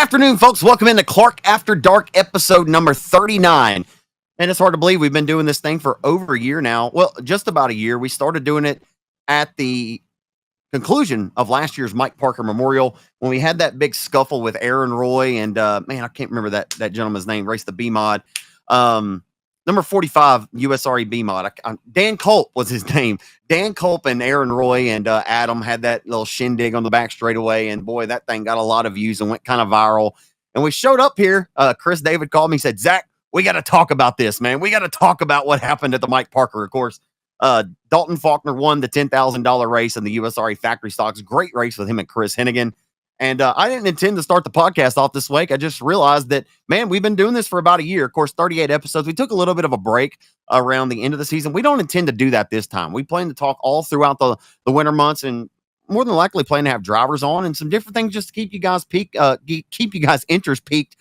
afternoon, folks. Welcome into Clark After Dark, episode number 39. And it's hard to believe we've been doing this thing for over a year now. Well, just about a year. We started doing it at the conclusion of last year's Mike Parker Memorial when we had that big scuffle with Aaron Roy and, man, I can't remember that gentleman's name, Race the B-Mod. Number 45, USRE B-Mod. Dan Culp was his name. Dan Culp and Aaron Roy and Adam had that little shindig on the back straightaway, and boy, that thing got a lot of views and went kind of viral. And we showed up here. Chris David called me and said, Zach, we got to talk about this, man. We got to talk about what happened at the Mike Parker. Of course, Dalton Faulkner won the $10,000 race in the USRE Factory Stocks. Great race with him and Chris Hennigan. And I didn't intend to start the podcast off this week. I just realized that, man, we've been doing this for about a year. Of course, 38 episodes. We took a little bit of a break around the end of the season. We don't intend to do that this time. We plan to talk all throughout the winter months, and more than likely plan to have drivers on and some different things just to keep you guys keep you guys' interest peaked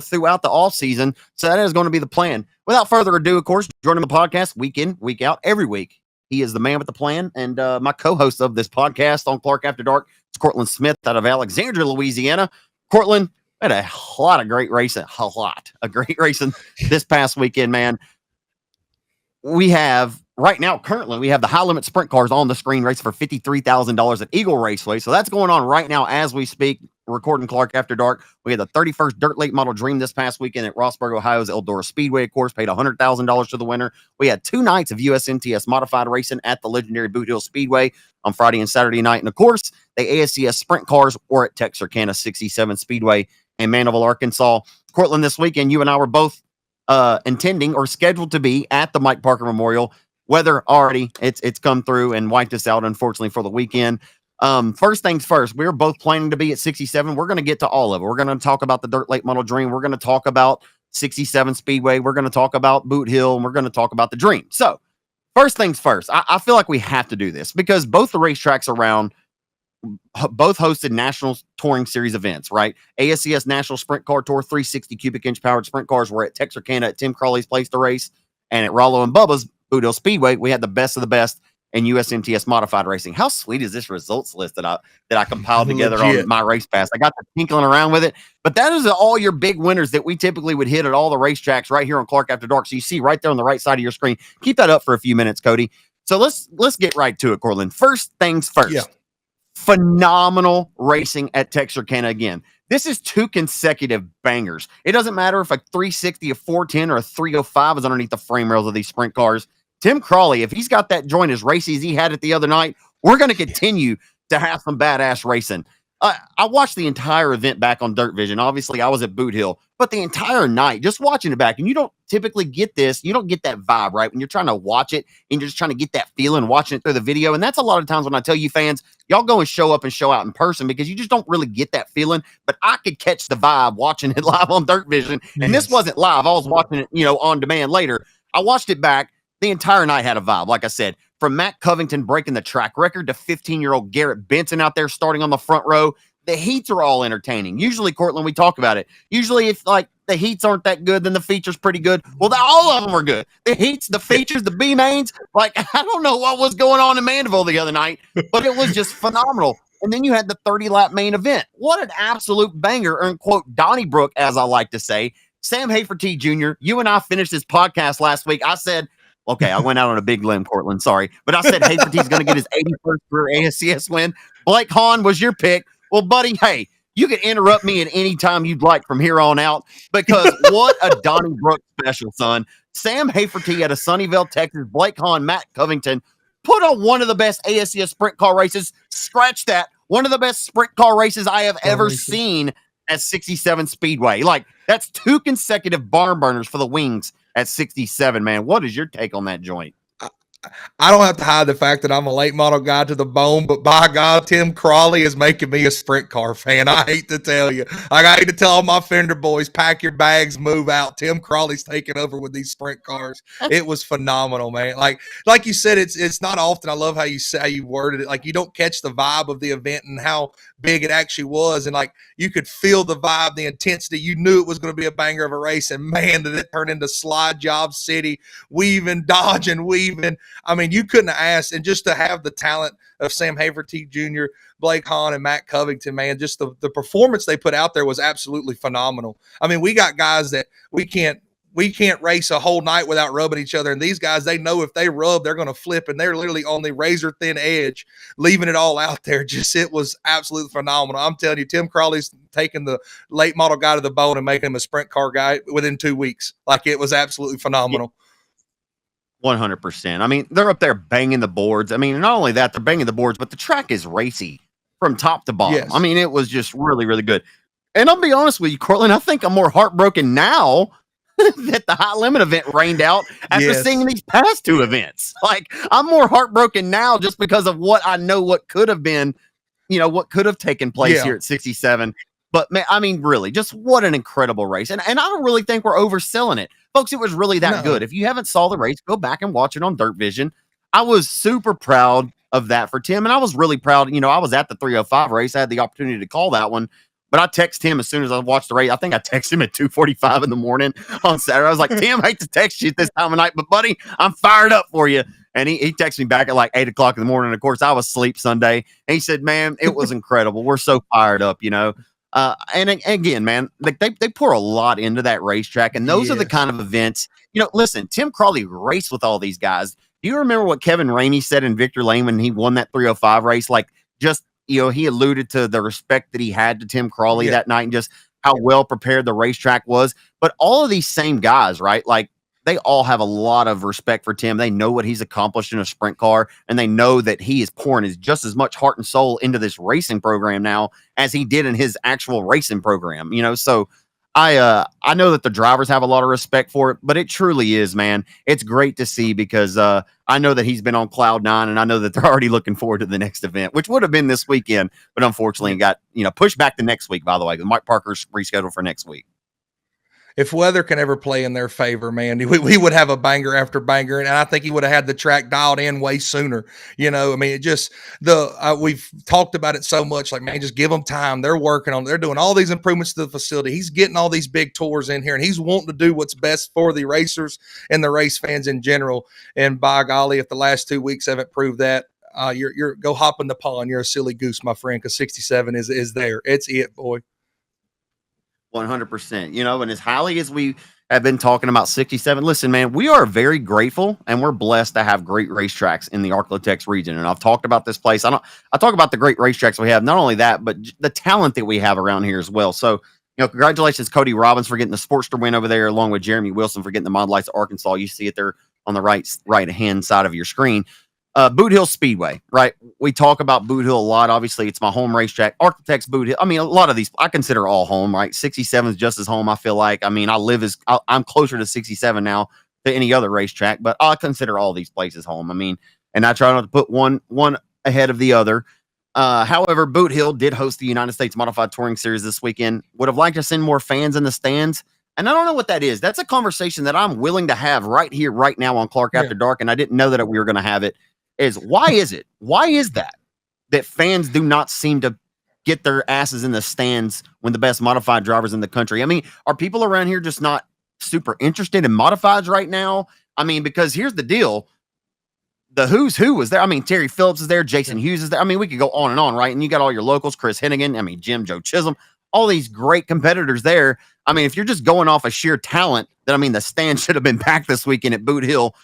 throughout the off season. So that is going to be the plan. Without further ado, of course, joining the podcast week in, week out, every week. He is the man with the plan, and my co-host of this podcast on Clark After Dark. It's Cortland Smith out of Alexandria, Louisiana. Cortland had a lot of great racing, this past weekend, man. We have right now, currently, we have the high limit sprint cars on the screen racing for $53,000 at Eagle Raceway. So that's going on right now as we speak, recording Clark After Dark. We had the 31st Dirt Late Model Dream this past weekend at Rossburg, Ohio's Eldora Speedway, of course, paid $100,000 to the winner. We had 2 nights of USMTS modified racing at the legendary Boot Hill Speedway on Friday and Saturday night. And of course, the ASCS sprint cars were at Texarkana 67 Speedway in Mandeville, Arkansas. Cortland, this weekend, you and I were both intending or scheduled to be at the Mike Parker Memorial. Weather already, it's come through and wiped us out, unfortunately, for the weekend. First things first, we're both planning to be at 67. We're going to get to all of it. We're going to talk about the Dirt Late Model Dream. We're going to talk about 67 Speedway. We're going to talk about Boot Hill, and we're going to talk about the Dream. So, first things first, I feel like we have to do this because both the racetracks around both hosted National Touring Series events, right? ASCS National Sprint Car Tour 360 cubic inch powered sprint cars were at Texarkana at Tim Crawley's place to race, and at Rollo and Bubba's Boot Hill Speedway, we had the best of the best in USMTS modified racing. How sweet is this results list that I compiled together on my race pass? I got to tinkling around with it, but that is all your big winners that we typically would hit at all the racetracks right here on Clark After Dark. So you see right there on the right side of your screen. Keep that up for a few minutes, Cody. So let's get right to it, Cortland. First things first. Yeah. Phenomenal racing at Texarkana again. This is 2 consecutive bangers. It doesn't matter if a 360, a 410, or a 305 is underneath the frame rails of these sprint cars. Tim Crawley, if he's got that joint as racy as he had it the other night, we're going to continue to have some badass racing. I watched the entire event back on Dirt Vision. Obviously, I was at Boot Hill, but the entire night, just watching it back, and you don't typically get this. You don't get that vibe, right? When you're trying to watch it and you're just trying to get that feeling watching it through the video. And that's a lot of times when I tell you fans, y'all go and show up and show out in person because you just don't really get that feeling. But I could catch the vibe watching it live on Dirt Vision. And this wasn't live. I was watching it, on demand later. I watched it back. The entire night had a vibe. Like I said, from Matt Covington breaking the track record to 15-year-old Garrett Benson out there starting on the front row. The heats are all entertaining. Usually, Cortland, we talk about it. Usually, if like the heats aren't that good, then the features pretty good. Well, all of them are good. The heats, the features, the B mains. Like, I don't know what was going on in Mandeville the other night, but it was just phenomenal. And then you had the 30-lap main event. What an absolute banger, or in quote, Donnybrook, as I like to say. Sam Haferty Jr., you and I finished this podcast last week. I said, okay, I went out on a big limb, Cortland, sorry. But I said Haferty's going to get his 81st career ASCS win. Blake Hahn was your pick. Well, buddy, hey, you can interrupt me at any time you'd like from here on out because what a Donnybrook special, son. Sam Haferty out of Sunnyvale, Texas, Blake Hahn, Matt Covington put on one of the best ASCS sprint car races. Scratch that. One of the best sprint car races I have ever seen at 67 Speedway. Like, that's 2 consecutive barn burners for the wings at 67, man. What is your take on that joint? I don't have to hide the fact that I'm a late model guy to the bone, but by God, Tim Crawley is making me a sprint car fan. I hate to tell you. I hate to tell all my Fender boys, pack your bags, move out. Tim Crawley's taking over with these sprint cars. It was phenomenal, man. Like you said, it's not often. I love how you worded it. Like, you don't catch the vibe of the event and how big it actually was. And like, you could feel the vibe, the intensity. You knew it was going to be a banger of a race. And man, did it turn into slide job city, weaving, dodging, weaving. I mean, you couldn't have asked, and just to have the talent of Sam Haverty Jr., Blake Hahn, and Matt Covington, man, just the performance they put out there was absolutely phenomenal. I mean, we got guys that we can't race a whole night without rubbing each other. And these guys, they know if they rub, they're going to flip, and they're literally on the razor thin edge, leaving it all out there. It was absolutely phenomenal. I'm telling you, Tim Crawley's taking the late model guy to the bone and making him a sprint car guy within 2 weeks. Like, it was absolutely phenomenal. 100%. I mean, they're up there banging the boards. I mean, not only that, they're banging the boards, but the track is racy from top to bottom. Yes. I mean, it was just really, really good. And I'll be honest with you, Cortland, I think I'm more heartbroken now that the high limit event rained out after seeing these past two events. Like, I'm more heartbroken now just because of what I know what could have been, what could have taken place here at 67. But man, I mean, really, just what an incredible race. And I don't really think we're overselling it. Folks, it was really that good. If you haven't saw the race, go back and watch it on Dirt Vision. I was super proud of that for Tim. And I was really proud. I was at the 305 race. I had the opportunity to call that one. But I texted him as soon as I watched the race. I think I texted him at 2:45 in the morning on Saturday. I was like, Tim, I hate to text you at this time of night, but buddy, I'm fired up for you. And he texted me back at like 8 o'clock in the morning. Of course, I was asleep Sunday. And he said, man, it was incredible. We're so fired up, And again, man, they pour a lot into that racetrack. And those are the kind of events, listen, Tim Crawley raced with all these guys. Do you remember what Kevin Rainey said in Victor Lane when he won that 305 race? Like, just, he alluded to the respect that he had to Tim Crawley that night and just how well prepared the racetrack was. But all of these same guys, right? Like, they all have a lot of respect for Tim. They know what he's accomplished in a sprint car, and they know that he is pouring just as much heart and soul into this racing program now as he did in his actual racing program. So I know that the drivers have a lot of respect for it, but it truly is, man. It's great to see because I know that he's been on cloud nine, and I know that they're already looking forward to the next event, which would have been this weekend, but unfortunately got pushed back to next week. By the way, Mike Parker's rescheduled for next week. If weather can ever play in their favor, man, we would have a banger after banger. And I think he would have had the track dialed in way sooner. I mean, we've talked about it so much, like, man, just give them time. They're working on it. They're doing all these improvements to the facility. He's getting all these big tours in here, and he's wanting to do what's best for the racers and the race fans in general. And by golly, if the last 2 weeks haven't proved that, you're go hop in the pond. You're a silly goose, my friend, because 67 is there. It's it, boy. 100%. And as highly as we have been talking about 67, listen, man, we are very grateful and we're blessed to have great racetracks in the Arklatex region. And I've talked about this place. I talk about the great racetracks we have. Not only that, but the talent that we have around here as well. So, congratulations, Cody Robbins, for getting the Sportster win over there, along with Jeremy Wilson for getting the Mod Lights of Arkansas. You see it there on the right hand side of your screen. Boot Hill Speedway, right? We talk about Boot Hill a lot. Obviously, it's my home racetrack. Arklatex, Boot Hill. I mean, a lot of these I consider all home, right? 67 is just as home, I feel like. I mean, I'm closer to 67 now to any other racetrack, but I consider all these places home. I mean, and I try not to put one ahead of the other. However, Boot Hill did host the United States Modified Touring Series this weekend. Would have liked to send more fans in the stands. And I don't know what that is. That's a conversation that I'm willing to have right here, right now on Clark After Dark. And I didn't know that we were going to have it. Why is that fans do not seem to get their asses in the stands when the best modified drivers in the country? I mean, are people around here just not super interested in modifieds right now? I mean, because here's the deal. The who's who was there. I mean, Terry Phillips is there. Jason Hughes is there. I mean, we could go on and on, right? And you got all your locals, Chris Hennigan. I mean, Joe Chisholm, all these great competitors there. I mean, if you're just going off of sheer talent, then I mean, the stand should have been packed this weekend at Boot Hill.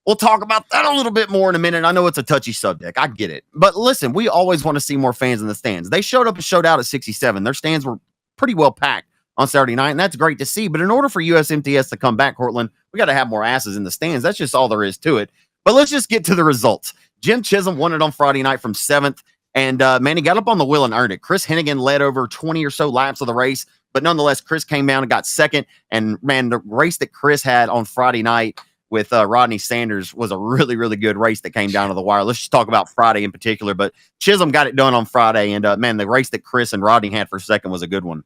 We'll talk about that a little bit more in a minute. I know it's a touchy subject. I get it. But listen, we always want to see more fans in the stands. They showed up and showed out at 67. Their stands were pretty well packed on Saturday night, and that's great to see. But in order for USMTS to come back, Cortland, we got to have more asses in the stands. That's just all there is to it. But let's just get to the results. Jim Chisholm won it on Friday night from 7th. And, man, he got up on the wheel and earned it. Chris Hennigan led over 20 or so laps of the race. But nonetheless, Chris came down and got second. And, man, the race that Chris had on Friday night with Rodney Sanders was a really, really good race that came down to the wire. Let's just talk about Friday in particular. But Chisholm got it done on Friday. And, man, the race that Chris and Rodney had for second was a good one.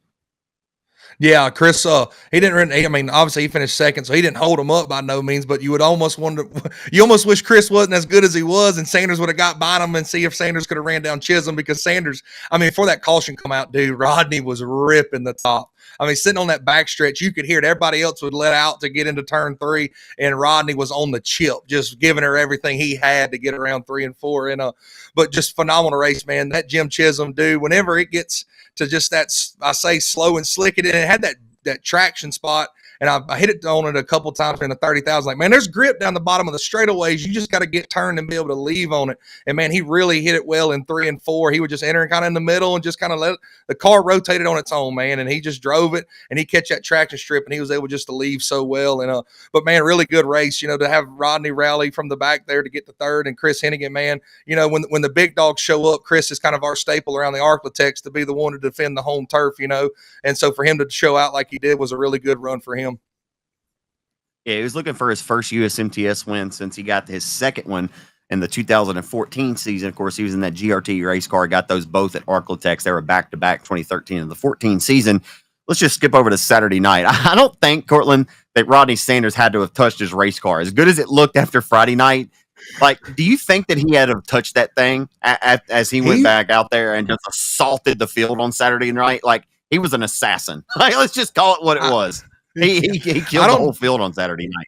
Yeah, Chris, he didn't run. I mean, obviously he finished second, so he didn't hold him up by no means, but you would almost wonder, you almost wish Chris wasn't as good as he was, and Sanders would have got by him and see if Sanders could have ran down Chisholm, because Sanders, I mean, before that caution come out, dude, Rodney was ripping the top. I mean, sitting on that backstretch, you could hear it. Everybody else would let out to get into turn 3, and Rodney was on the chip, just giving her everything he had to get around 3 and 4. And but just phenomenal race, man. That Jim Chisholm dude, whenever it gets to just that, I say slow and slick, and it had that traction spot. And I hit it on it a couple times in the 30,000. Like, man, there's grip down the bottom of the straightaways. You just got to get turned and be able to leave on it. And, man, he really hit it well in 3 and 4. He would just enter kind of in the middle and just kind of let the car rotate it on its own, man. And he just drove it, and he catch that traction strip, and he was able just to leave so well. And but, man, really good race, you know, to have Rodney rally from the back there to get the third. And Chris Hennigan, man, you know, when the big dogs show up, Chris is kind of our staple around the Arklatex to be the one to defend the home turf, you know. And so for him to show out like he did was a really good run for him. Yeah, he was looking for his first USMTS win since he got his second one in the 2014 season. Of course, he was in that GRT race car, got those both at Arklatex. They were back-to-back 2013 and the 14 season. Let's just skip over to Saturday night. I don't think, Cortland, that Rodney Sanders had to have touched his race car. As good as it looked after Friday night, like, do you think that he had to have touched that thing as he went back out there and just assaulted the field on Saturday night? Like, he was an assassin. Like, let's just call it what it was. He killed the whole field on Saturday night.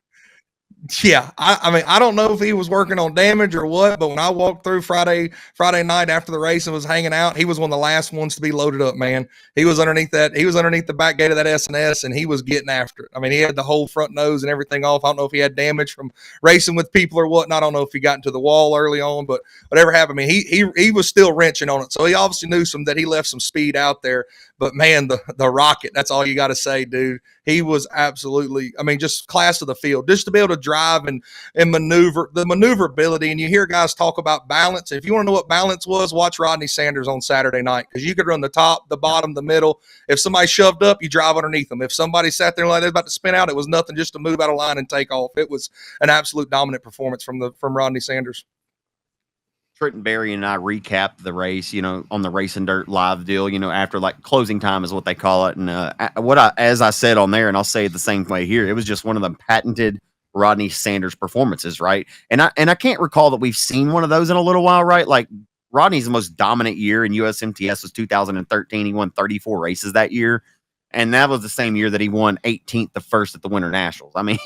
Yeah, I mean, I don't know if he was working on damage or what, but when I walked through Friday night after the race and was hanging out, he was one of the last ones to be loaded up, man. He was underneath the back gate of that S&S, and he was getting after it. I mean, he had the whole front nose and everything off. I don't know if he had damage from racing with people or whatnot. I don't know if he got into the wall early on, but whatever happened, I mean, he was still wrenching on it. So he obviously knew that he left some speed out there. But, man, the rocket, that's all you got to say, dude. He was absolutely, I mean, just class of the field. Just to be able to drive and maneuver, the maneuverability. And you hear guys talk about balance. If you want to know what balance was, watch Rodney Sanders on Saturday night, because you could run the top, the bottom, the middle. If somebody shoved up, you drive underneath them. If somebody sat there like they was about to spin out, it was nothing just to move out of line and take off. It was an absolute dominant performance from Rodney Sanders. Trenton Berry and I recapped the race, you know, on the Racing Dirt live deal, you know, after like closing time is what they call it. And as I said on there, and I'll say it the same way here, it was just one of the patented Rodney Sanders performances, right? And I can't recall that we've seen one of those in a little while, right? Like, Rodney's most dominant year in USMTS was 2013. He won 34 races that year. And that was the same year that he won 18th to 1st at the Winter Nationals. I mean,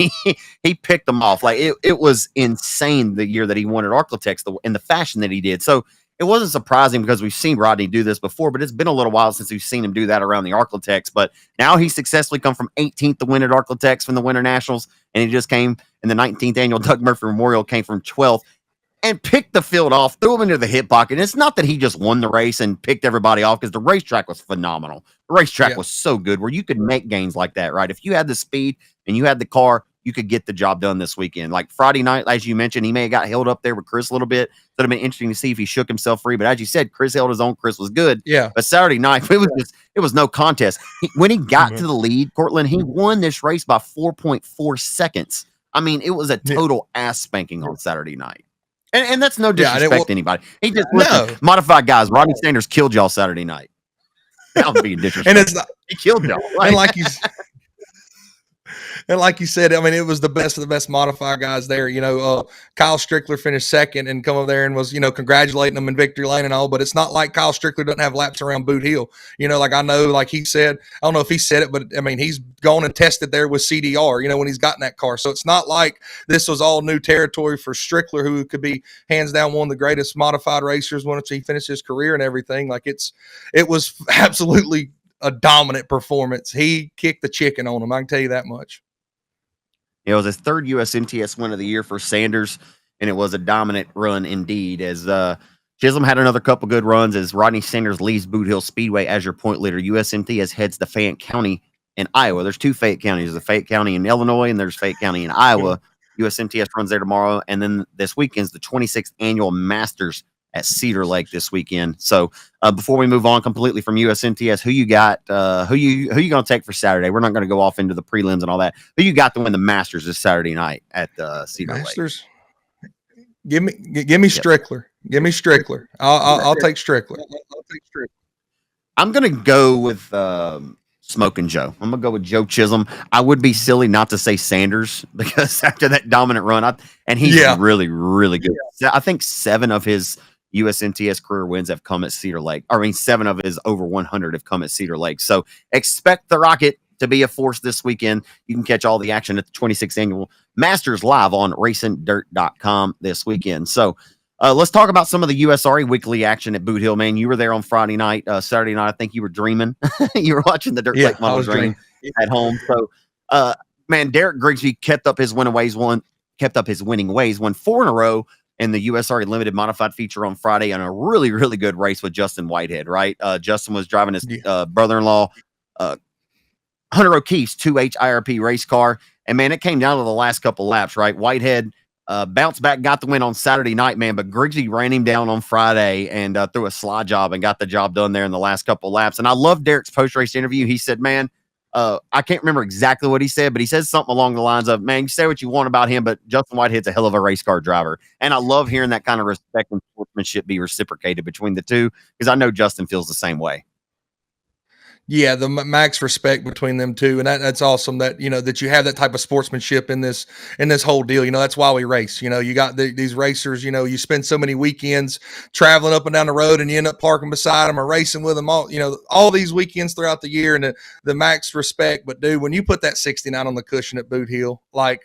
he picked them off. Like, it was insane the year that he won at Arklatex in the fashion that he did. So it wasn't surprising because we've seen Rodney do this before, but it's been a little while since we've seen him do that around the Arklatex. But now he successfully come from 18th to win at Arklatex from the Winter Nationals, and he just came in the 19th annual Doug Murphy Memorial, came from 12th. And picked the field off, threw him into the hip pocket. And it's not that he just won the race and picked everybody off, because the racetrack was phenomenal. The racetrack was so good where you could make gains like that, right? If you had the speed and you had the car, you could get the job done this weekend. Like Friday night, as you mentioned, he may have got held up there with Chris a little bit. So it'd have been interesting to see if he shook himself free. But as you said, Chris held his own. Chris was good. Yeah. But Saturday night, it was no contest. When he got to the lead, Cortland, he won this race by 4.4 seconds. I mean, it was a total ass spanking on Saturday night. And that's no disrespect to anybody. He just modified guys. Rodney Sanders killed y'all Saturday night. That was being disrespectful. And it's not, he killed y'all. Right? And like you said, I mean, it was the best of the best modified guys there. You know, Kyle Strickler finished second and come over there and was, you know, congratulating them in victory lane and all. But it's not like Kyle Strickler doesn't have laps around Boot Hill. You know, like I know, like he said, I don't know if he said it, but I mean, he's gone and tested there with CDR, you know, when he's gotten that car. So it's not like this was all new territory for Strickler, who could be hands down one of the greatest modified racers once he finished his career and everything. Like it was absolutely a dominant performance. He kicked the chicken on him. I can tell you that much. It was his third USMTS win of the year for Sanders, and it was a dominant run indeed. As Chisholm had another couple good runs as Rodney Sanders leaves Boot Hill Speedway as your point leader. USMTS heads to Fayette County in Iowa. There's two Fayette counties. There's a Fayette County in Illinois, and there's Fayette County in Iowa. USMTS runs there tomorrow, and then this weekend's the 26th annual Masters at Cedar Lake this weekend. So before we move on completely from USMTS, who you got? Who you going to take for Saturday? We're not going to go off into the prelims and all that. Who you got to win the Masters this Saturday night at Cedar Masters? Lake? Give me Strickler. Give me Strickler. I'll take Strickler. I'm going to go with Smoking Joe. I'm going to go with Joe Chisholm. I would be silly not to say Sanders, because after that dominant run, and he's really, really good. I think 7 of his USNTS career wins have come at Cedar Lake. 7 of his over 100 have come at Cedar Lake. So expect the Rocket to be a force this weekend. You can catch all the action at the 26th annual Masters live on RaceOnDirt.com this weekend. So let's talk about some of the USRA weekly action at Boot Hill, man. You were there on Friday night, Saturday night. I think you were dreaming. You were watching the Dirt Lake Model Dream at home. So, man, Derek Grigsby kept up his winning ways, won 4 in a row in the USRA Limited Modified feature on Friday on a really, really good race with Justin Whitehead, right? Justin was driving his brother-in-law, Hunter O'Keefe's 2H IRP race car. And, man, it came down to the last couple laps, right? Whitehead bounced back, got the win on Saturday night, man, but Grigsby ran him down on Friday and threw a slide job and got the job done there in the last couple laps. And I love Derek's post-race interview. He said, man, I can't remember exactly what he said, but he said something along the lines of, man, you say what you want about him, but Justin Whitehead's a hell of a race car driver. And I love hearing that kind of respect and sportsmanship be reciprocated between the two, because I know Justin feels the same way. Yeah, the max respect between them two, and that's awesome that that you have that type of sportsmanship in this whole deal. That's why we race. You got these racers. You spend so many weekends traveling up and down the road, and you end up parking beside them or racing with them all these weekends throughout the year, and the max respect. But dude, when you put that 69 on the cushion at Boot Hill, like,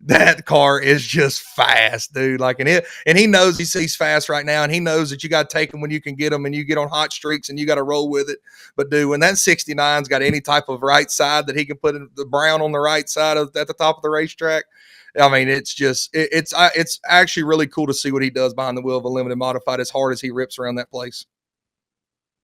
that car is just fast, dude. Like, and he knows he's fast right now, and he knows that you got to take him when you can get him, and you get on hot streaks, and you got to roll with it. But dude, when that 69's got any type of right side that he can put in the brown on the right side at the top of the racetrack, I mean, it's actually really cool to see what he does behind the wheel of a limited modified, as hard as he rips around that place.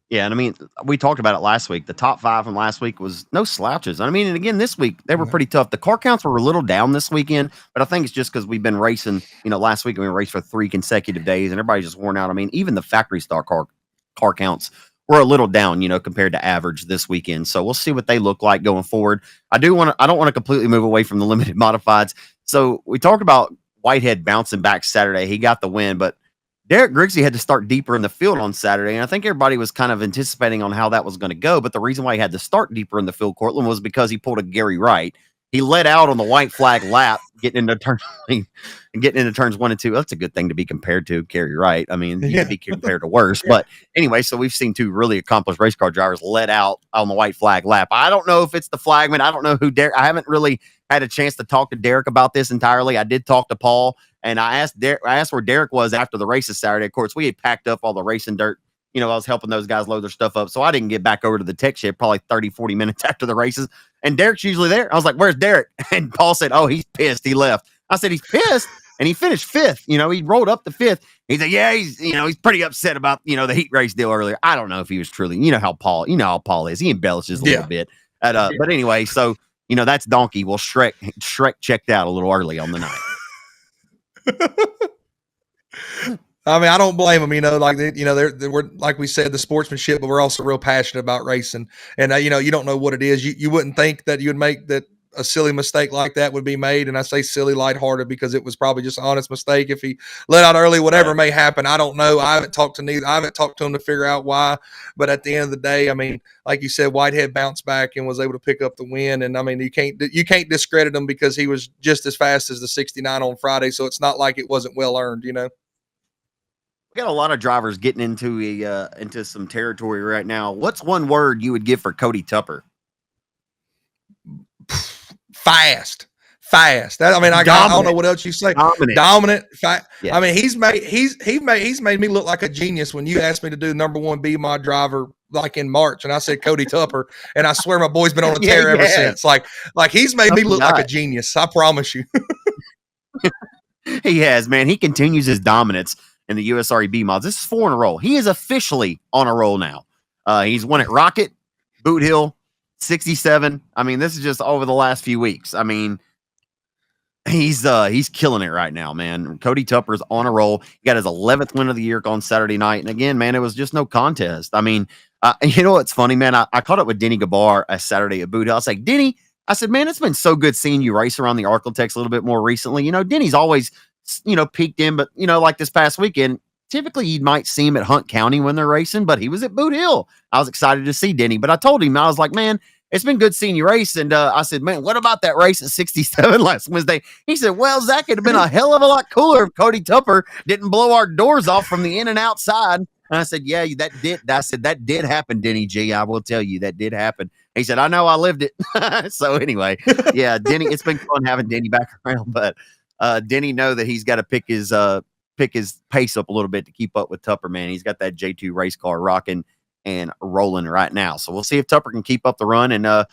Yeah, and I mean, we talked about it last week. The top 5 from last week was no slouches. I mean, and again, this week, they were pretty tough. The car counts were a little down this weekend, but I think it's just because we've been racing, last week we raced for 3 consecutive days, and everybody's just worn out. I mean, even the factory star car counts were a little down, compared to average this weekend. So we'll see what they look like going forward. I don't want to completely move away from the limited modifieds. So we talked about Whitehead bouncing back Saturday. He got the win, but Derek Grigsby had to start deeper in the field on Saturday, and I think everybody was kind of anticipating on how that was going to go. But the reason why he had to start deeper in the field, Cortland, was because he pulled a Gary Wright. He let out on the white flag lap, getting into turns 1 and 2. That's a good thing to be compared to, Gary Wright. I mean, he could be compared to worse. But anyway, so we've seen 2 really accomplished race car drivers let out on the white flag lap. I don't know if it's the flagman. I don't know who Derek. I haven't really had a chance to talk to Derek about this entirely. I did talk to Paul. And I asked where Derek was after the races Saturday. Of course, we had packed up all the racing dirt. I was helping those guys load their stuff up. So I didn't get back over to the tech shed probably 30, 40 minutes after the races. And Derek's usually there. I was like, where's Derek? And Paul said, oh, he's pissed. He left. I said, he's pissed. And he finished 5th. He rolled up to 5th. He said, yeah, he's pretty upset about, the heat race deal earlier. I don't know if he was truly, how Paul is. He embellishes a little bit. But anyway, so, that's Donkey. Well, Shrek checked out a little early on the night. I mean, I don't blame them. We're, like we said, the sportsmanship, but we're also real passionate about racing. And you don't know what it is. You wouldn't think that you would make that a silly mistake like that would be made. And I say silly, lighthearted, because it was probably just an honest mistake. If he let out early, whatever may happen, I don't know. I haven't talked to him to figure out why. But at the end of the day, I mean, like you said, Whitehead bounced back and was able to pick up the win. And I mean, you can't discredit him, because he was just as fast as the 69 on Friday. So it's not like it wasn't well earned, We got a lot of drivers getting into some territory right now. What's one word you would give for Cody Tupper? Fast. I mean, I don't know what else you say. Dominant. Yeah. I mean, he's made me look like a genius when you asked me to do number 1 B mod driver like in March, and I said Cody Tupper, and I swear my boy's been on a tear ever since. Like he's made me look like a genius. I promise you. He has, man. He continues his dominance in the USRA B mods. This is 4 in a row. He is officially on a roll now. He's won at Rocket, Boot Hill, 67. I mean, this is just over the last few weeks. I mean, he's killing it right now, man. Cody Tupper's on a roll. He got his 11th win of the year on Saturday night. And again, man, it was just no contest. I mean, you know what's funny, man? I caught up with Denny Gabar a Saturday at Boot Hill. I was like, Denny, I said, man, it's been so good seeing you race around the Arklatex a little bit more recently. Denny's always, peeked in, but, like this past weekend, typically you might see him at Hunt County when they're racing, but he was at Boot Hill. I was excited to see Denny, but I told him, I was like, man, it's been good seeing you race. And I said, man, what about that race at 67 last Wednesday? He said, well, Zach, it'd have been a hell of a lot cooler if Cody Tupper didn't blow our doors off from the in and outside. And I said, yeah, that did. I said, that did happen, Denny G. I will tell you that did happen. He said, I know, I lived it. So anyway, yeah, Denny, it's been fun having Denny back around, but Denny know that he's got to pick his pace up a little bit to keep up with Tupper, man. He's got that J2 race car rocking and rolling right now. So we'll see if Tupper can keep up the run. And, I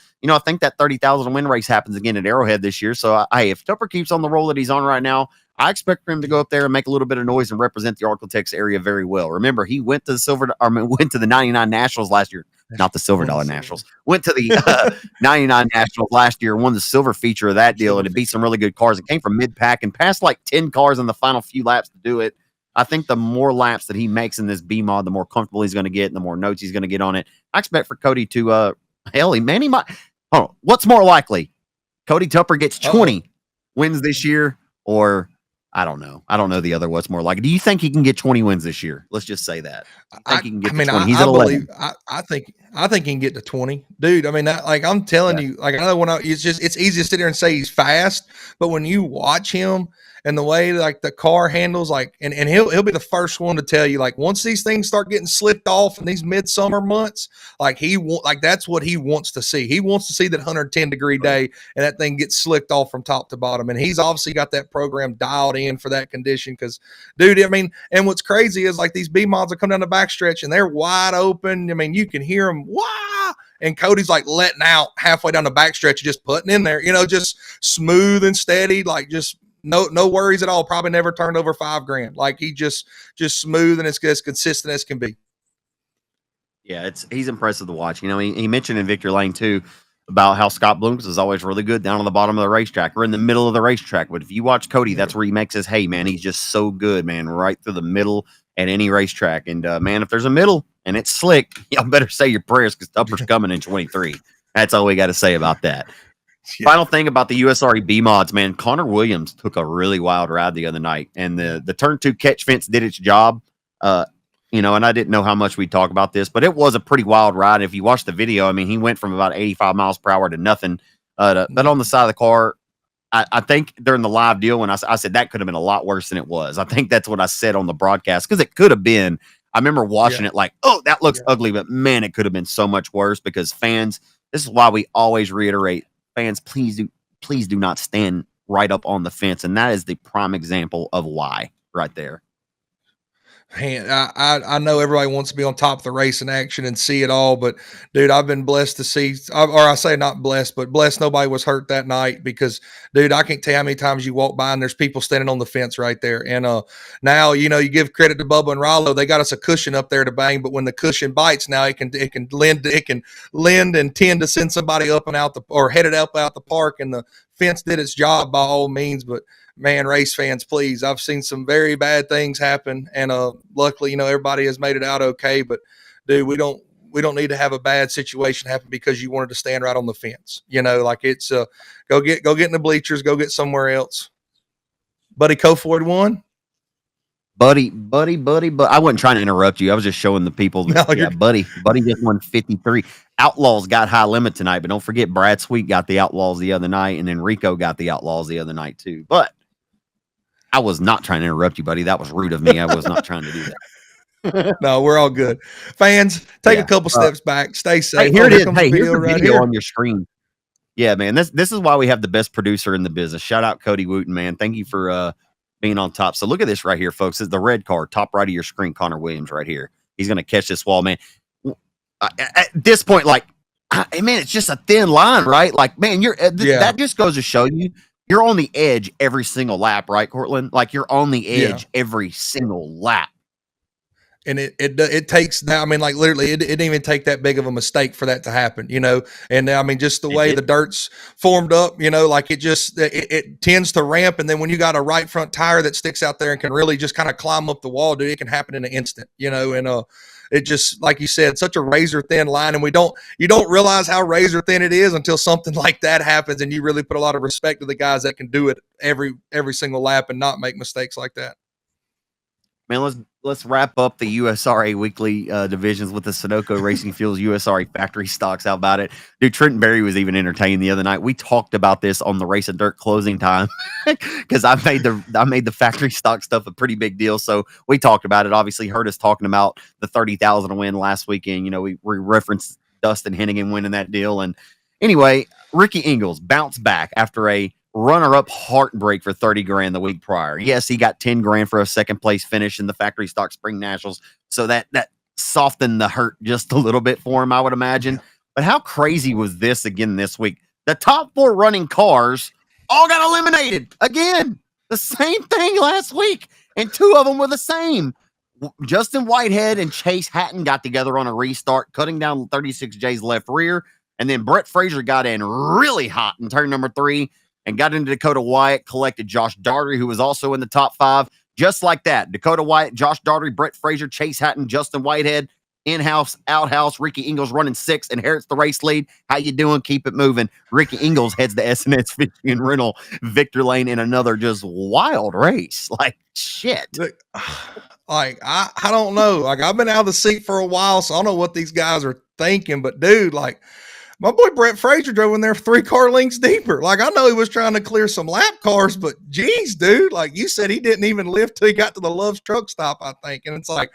think that 30,000 win race happens again at Arrowhead this year. So if Tupper keeps on the roll that he's on right now, I expect for him to go up there and make a little bit of noise and represent the Arklatex area very well. Remember, he went to the 99 Nationals last year, not the Silver Dollar Nationals. Went to the 99 Nationals last year, won the silver feature of that deal, and it beat some really good cars. It came from mid-pack and passed like 10 cars in the final few laps to do it. I think the more laps that he makes in this B mod, the more comfortable he's going to get, and the more notes he's going to get on it. I expect for Cody to, he might. Hold on, what's more likely? Cody Tupper gets 20 wins this year, or I don't know. I don't know the other what's more likely. Do you think he can get 20 wins this year? Let's just say that. I think he can get 20. He's at 11. I think he can get to 20, dude. I mean, I'm telling you, like, I know it's easy to sit there and say he's fast, but when you watch him and the way like the car handles, like, and he'll be the first one to tell you, like, once these things start getting slipped off in these midsummer months, like that's what he wants to see. He wants to see that 110-degree day and that thing gets slicked off from top to bottom. And he's obviously got that program dialed in for that condition. Because, dude, I mean, and what's crazy is like these B mods will come down the backstretch and they're wide open. I mean, you can hear them. Wow. And Cody's like letting out halfway down the backstretch, just putting in there, just smooth and steady, like just no worries at all. Probably never turned over $5,000. Like he just smooth and as consistent as can be. Yeah, he's impressive to watch. He mentioned in Victory Lane too about how Scott Bloomquiest is always really good down on the bottom of the racetrack or in the middle of the racetrack. But if you watch Cody, that's where he makes his hay, man. He's just so good, man, right through the middle at any racetrack. And man, if there's a middle and it's slick, y'all better say your prayers because Tupper's coming in 23. That's all we got to say about that. Yeah. Final thing about the USRE B mods, man. Connor Williams took a really wild ride the other night, and the turn 2 catch fence did its job. And I didn't know how much we'd talk about this, but it was a pretty wild ride. If you watch the video, I mean, he went from about 85 miles per hour to nothing. But on the side of the car, I think during the live deal, when I said that could have been a lot worse than it was. I think that's what I said on the broadcast because it could have been. I remember watching it like, oh, that looks ugly, but man, it could have been so much worse because fans. This is why we always reiterate. Fans, please do not stand right up on the fence. And that is the prime example of why right there. Man, I know everybody wants to be on top of the race in action and see it all, but dude, I've been blessed to see, or I say not blessed, but blessed nobody was hurt that night because, dude, I can't tell you how many times you walk by and there's people standing on the fence right there. And now, you give credit to Bubba and Rollo, they got us a cushion up there to bang, but when the cushion bites, now it can lend and tend to send somebody up and out or headed up out the park, and the fence did its job by all means, but man, race fans, please. I've seen some very bad things happen, and luckily, everybody has made it out okay. But dude, we don't need to have a bad situation happen because you wanted to stand right on the fence. Like it's go get in the bleachers, go get somewhere else. Buddy Cofoid won. Buddy, but I wasn't trying to interrupt you. I was just showing the people. Buddy just won 53. Outlaws got high limit tonight, but don't forget Brad Sweet got the Outlaws the other night, and then Rico got the Outlaws the other night too. But I was not trying to interrupt you, buddy. That was rude of me. I was not trying to do that. No, we're all good. Fans, take a couple steps back. Stay safe. Hey, here it is. Hey, here's the video on your screen. Yeah, man. This is why we have the best producer in the business. Shout out Cody Wooten, man. Thank you for being on top. So look at this right here, folks. This is the red car, top right of your screen. Connor Williams right here. He's going to catch this wall, man. At this point, like, man, it's just a thin line, right? Like, man, that just goes to show you. You're on the edge every single lap, right, Cortland? Like you're on the edge every single lap. And it takes that. I mean, like literally, it didn't even take that big of a mistake for that to happen, And I mean, just the way the dirt's formed up, like it tends to ramp. And then when you got a right front tire that sticks out there and can really just kind of climb up the wall, dude, it can happen in an instant, And it just, like you said, such a razor thin line, and you don't realize how razor thin it is until something like that happens, and you really put a lot of respect to the guys that can do it every single lap and not make mistakes like that. Man, let's wrap up the USRA weekly divisions with the Sunoco Racing Fuels USRA factory stocks. How about it? Dude, Trenton Berry was even entertained the other night. We talked about this on the Race and Dirt closing time because I made the factory stock stuff a pretty big deal. So we talked about it. Obviously, heard us talking about the 30,000 win last weekend. You know, we referenced Dustin Hennigan winning that deal. And anyway, Ricky Ingles bounced back after a runner-up heartbreak for 30 grand the week prior. Yes, he got 10 grand for a second place finish in the factory stock spring nationals. So that softened the hurt just a little bit for him, I would imagine. But how crazy was this again this week? The top 4 running cars all got eliminated again. The same thing last week. And 2 of them were the same. Justin Whitehead and Chase Hatton got together on a restart, cutting down 36J's left rear. And then Brett Frazier got in really hot in turn number 3. And got into Dakota Wyatt, collected Josh Daugherty, who was also in the top 5. Just like that, Dakota Wyatt, Josh Daugherty, Brett Frazier, Chase Hatton, Justin Whitehead, in-house, out-house, Ricky Ingles running 6, inherits the race lead. How you doing? Keep it moving. Ricky Ingles heads the S&S Fishing and Rental Victor Lane in another just wild race. Like, shit. Like, I don't know. Like, I've been out of the seat for a while, so I don't know what these guys are thinking. But, dude, like, my boy Brett Frazier drove in there 3 car lengths deeper. Like, I know he was trying to clear some lap cars, but geez, dude, like you said, he didn't even lift till he got to the Love's truck stop, I think. And it's like,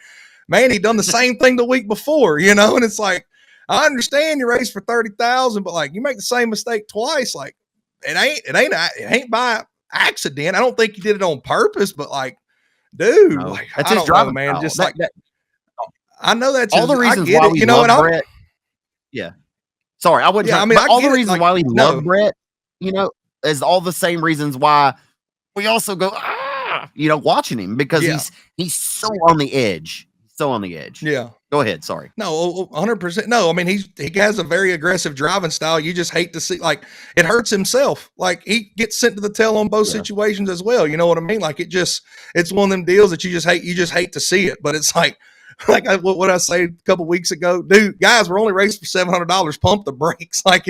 man, he done the same thing the week before, you know? And it's like, I understand you race for 30,000, but like you make the same mistake twice. Like it ain't by accident. I don't think he did it on purpose, but like, dude, No, like, that's I his don't know, driving man. style. Just like that. I know that's all the reasons I get why it, we you know, love and Brett. Yeah. Sorry, I wouldn't. Yeah, try, I mean, but I all the get it, reasons like, why we no. love Brett, you know, is all the same reasons why we also go, you know, watching him because Yeah. he's so on the edge. So on the edge. Yeah. Go ahead. Sorry. No, 100%. No, I mean, he has a very aggressive driving style. You just hate to see, like, it hurts himself. Like, he gets sent to the tail on both situations as well. You know what I mean? Like, it's one of them deals that you just hate to see it. But it's like what I say a couple weeks ago, dude, guys, we're only racing for $700. Pump the brakes. Like,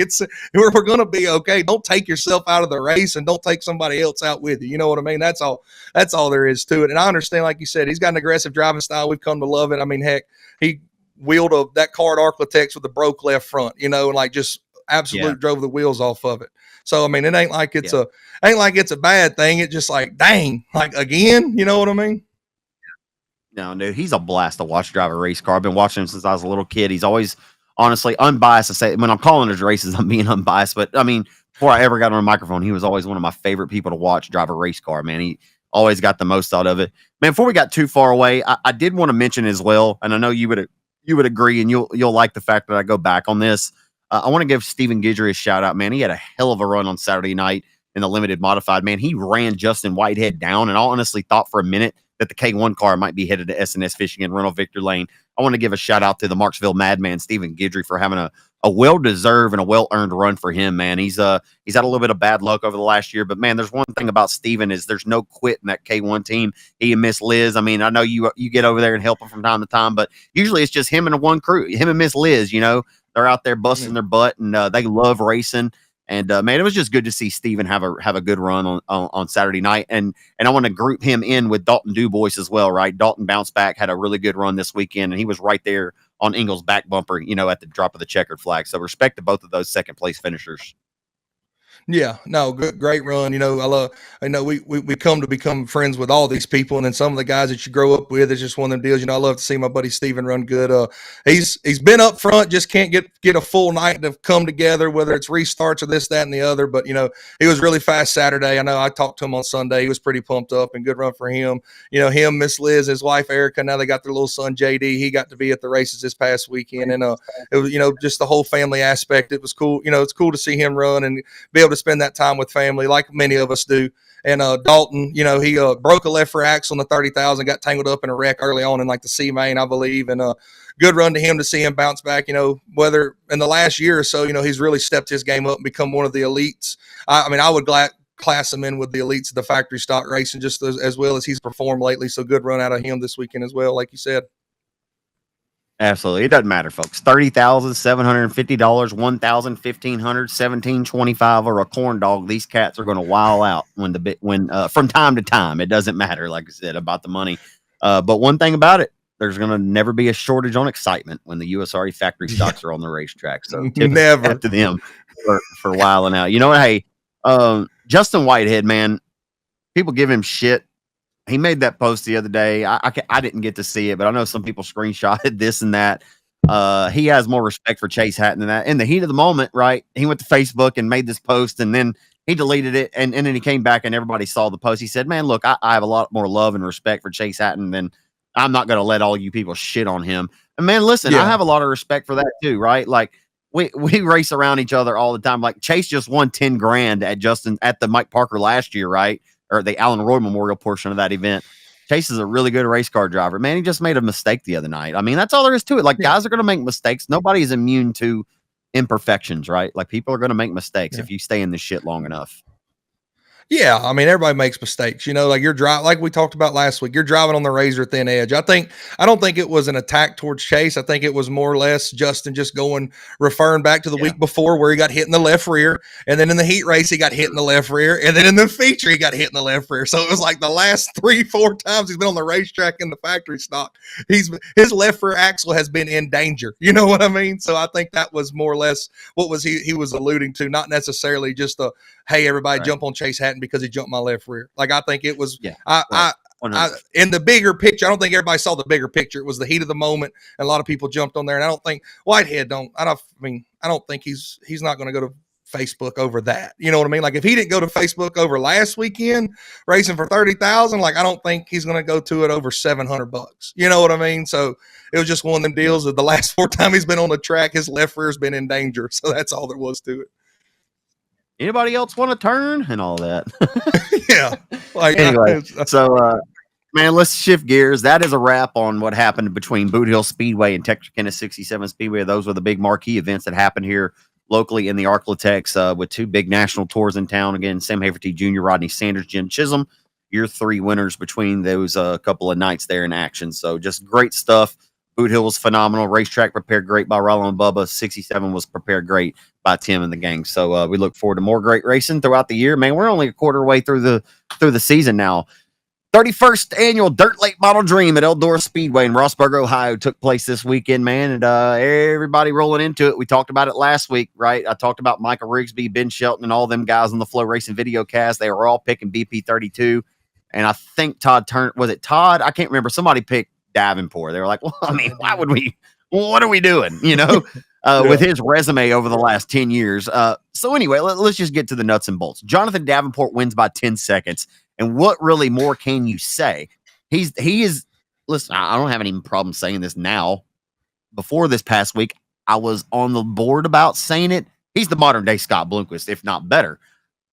we're going to be okay. Don't take yourself out of the race and don't take somebody else out with you. You know what I mean? That's all there is to it. And I understand, like you said, he's got an aggressive driving style. We've come to love it. I mean, heck, he wheeled that Cort Arclatex with a broke left front, you know, and like just absolute drove the wheels off of it. So, I mean, it ain't like it's a bad thing. It's just like, dang, like again, you know what I mean? No, dude, he's a blast to watch drive a race car. I've been watching him since I was a little kid. He's always, honestly, unbiased to say, when I'm calling his races, I'm being unbiased. But, I mean, before I ever got on a microphone, he was always one of my favorite people to watch drive a race car, man. He always got the most out of it. Man, before we got too far away, I did want to mention as well, and I know you would agree, and you'll like the fact that I go back on this. I want to give Stephen Guidry a shout out, man. He had a hell of a run on Saturday night in the limited modified, man. He ran Justin Whitehead down, and I honestly thought for a minute that the K1 car might be headed to S&S Fishing and Rental Victor Lane. I want to give a shout out to the Marksville Madman, Stephen Guidry, for having a well-deserved and a well-earned run for him, man. He's had a little bit of bad luck over the last year, but man, there's one thing about Stephen is there's no quit in that K1 team. He and Miss Liz. I mean, I know you get over there and help him from time to time, but usually it's just him and one crew, him and Miss Liz, you know, they're out there busting their butt and they love racing. And man, it was just good to see Steven have a good run on Saturday night. And I want to group him in with Dalton Dubois as well, right? Dalton bounced back, had a really good run this weekend, and he was right there on Ingles' back bumper, you know, at the drop of the checkered flag. So respect to both of those second place finishers. Yeah, no, great run. You know, we come to become friends with all these people, and then some of the guys that you grow up with, it's just one of them deals. You know, I love to see my buddy Steven run good. He's been up front, just can't get a full night to come together, whether it's restarts or this, that, and the other. But you know, he was really fast Saturday. I know I talked to him on Sunday. He was pretty pumped up, and good run for him. You know, him, Miss Liz, his wife Erica. Now they got their little son JD. He got to be at the races this past weekend, and it was, you know, just the whole family aspect. It was cool. You know, it's cool to see him run and be able to spend that time with family like many of us do. And Dalton, you know, he broke a left rear axle in the 30,000, got tangled up in a wreck early on in like the C main, I believe. And good run to him to see him bounce back, you know, whether in the last year or so, you know, he's really stepped his game up and become one of the elites. I mean, I would class him in with the elites of the factory stock racing just as well as he's performed lately. So good run out of him this weekend as well, like you said. Absolutely. It doesn't matter, folks. $30,750, $1,000, $1,500, $1,725, or a corn dog. These cats are going to wild out when from time to time. It doesn't matter, like I said, about the money. But one thing about it, there's going to never be a shortage on excitement when the USRE factory stocks are on the racetrack. So Never. to them for whiling out. You know what? Hey, Justin Whitehead, man, people give him shit. He made that post the other day. I didn't get to see it, but I know some people screenshotted this and that. He has more respect for Chase Hatton than that. In the heat of the moment, right? He went to Facebook and made this post, and then he deleted it, and then he came back, and everybody saw the post. He said, "Man, look, I have a lot more love and respect for Chase Hatton than I'm not going to let all you people shit on him." And man, listen, I have a lot of respect for that too, right? Like we race around each other all the time. Like Chase just won 10 grand at the Mike Parker last year, right? Or the Alan Roy Memorial portion of that event. Chase is a really good race car driver. Man, he just made a mistake the other night. I mean, that's all there is to it. Like, guys are going to make mistakes. Nobody is immune to imperfections, right? Like, people are going to make mistakes if you stay in this shit long enough. Yeah, I mean, everybody makes mistakes. You know, like like we talked about last week, you're driving on the razor thin edge. I don't think it was an attack towards Chase. I think it was more or less Justin just referring back to the week before where he got hit in the left rear. And then in the heat race, he got hit in the left rear. And then in the feature, he got hit in the left rear. So it was like the last 3-4 times he's been on the racetrack in the factory stock, his left rear axle has been in danger. You know what I mean? So I think that was more or less what he was alluding to, not necessarily just hey, everybody jump on Chase Hatton because he jumped my left rear. Like, I think it was, I in the bigger picture, I don't think everybody saw the bigger picture. It was the heat of the moment, and a lot of people jumped on there. And I don't think Whitehead I don't think he's not going to go to Facebook over that. You know what I mean? Like, if he didn't go to Facebook over last weekend racing for 30,000, like, I don't think he's going to go to it over $700. You know what I mean? So it was just one of them deals that the last 4 times he's been on the track, his left rear's been in danger. So that's all there was to it. Anybody else want to turn and all that? Yeah. Like, anyway, so man, let's shift gears. That is a wrap on what happened between Boot Hill Speedway and Texarkana 67 Speedway. Those were the big marquee events that happened here locally in the Arklatex, with 2 big national tours in town. Again, Sam Haverty Jr., Rodney Sanders, Jen Chisholm, year 3 winners between those couple of nights there in action. So just great stuff. Boot Hill was phenomenal. Racetrack prepared great by Rollo and Bubba. 67 was prepared great by Tim and the gang. So we look forward to more great racing throughout the year. Man, we're only a quarter way through the season now. 31st annual Dirt Late Model Dream at Eldora Speedway in Rossburg, Ohio took place this weekend, man. And everybody rolling into it. We talked about it last week, right? I talked about Michael Rigsby, Ben Shelton, and all them guys on the Flow Racing video cast. They were all picking BP32. And I think was it Todd? I can't remember. Somebody picked Davenport. They were like, well, I mean, what are we doing? You know, with his resume over the last 10 years. So anyway, let's just get to the nuts and bolts. Jonathan Davenport wins by 10 seconds. And what really more can you say? He is, listen, I don't have any problem saying this now. Before this past week, I was on the board about saying it. He's the modern day Scott Bloomquiest, if not better.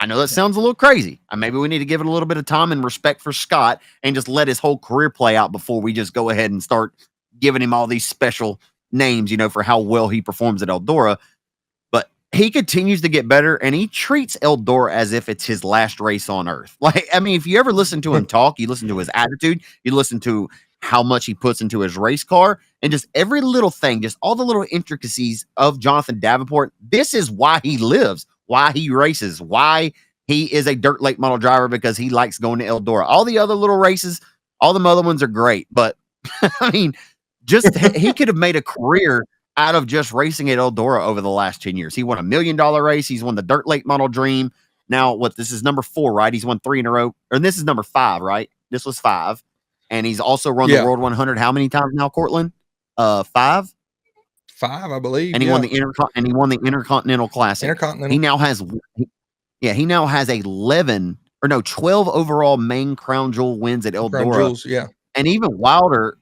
I know that sounds a little crazy. Maybe we need to give it a little bit of time and respect for Scott and just let his whole career play out before we just go ahead and start giving him all these special names, you know, for how well he performs at Eldora. But he continues to get better, and he treats Eldora as if it's his last race on earth. Like, I mean, if you ever listen to him talk, you listen to his attitude, you listen to how much he puts into his race car, and just every little thing, just all the little intricacies of Jonathan Davenport. This is why he lives, why he races, why he is a dirt late model driver, because he likes going to Eldora. All the other little races, all the other ones are great, but I mean, just he could have made a career out of just racing at Eldora over the last 10 years. He won $1 million race. He's won the Dirt Late Model Dream. Now, this is number 4, right? He's won 3 in a row. Or this is number 5, right? This was 5. And he's also run the World 100 how many times now, Cortland? 5? 5, I believe. And he won the Intercontinental Classic. Intercontinental. He now has 12 overall main crown jewel wins at Eldora. And even wilder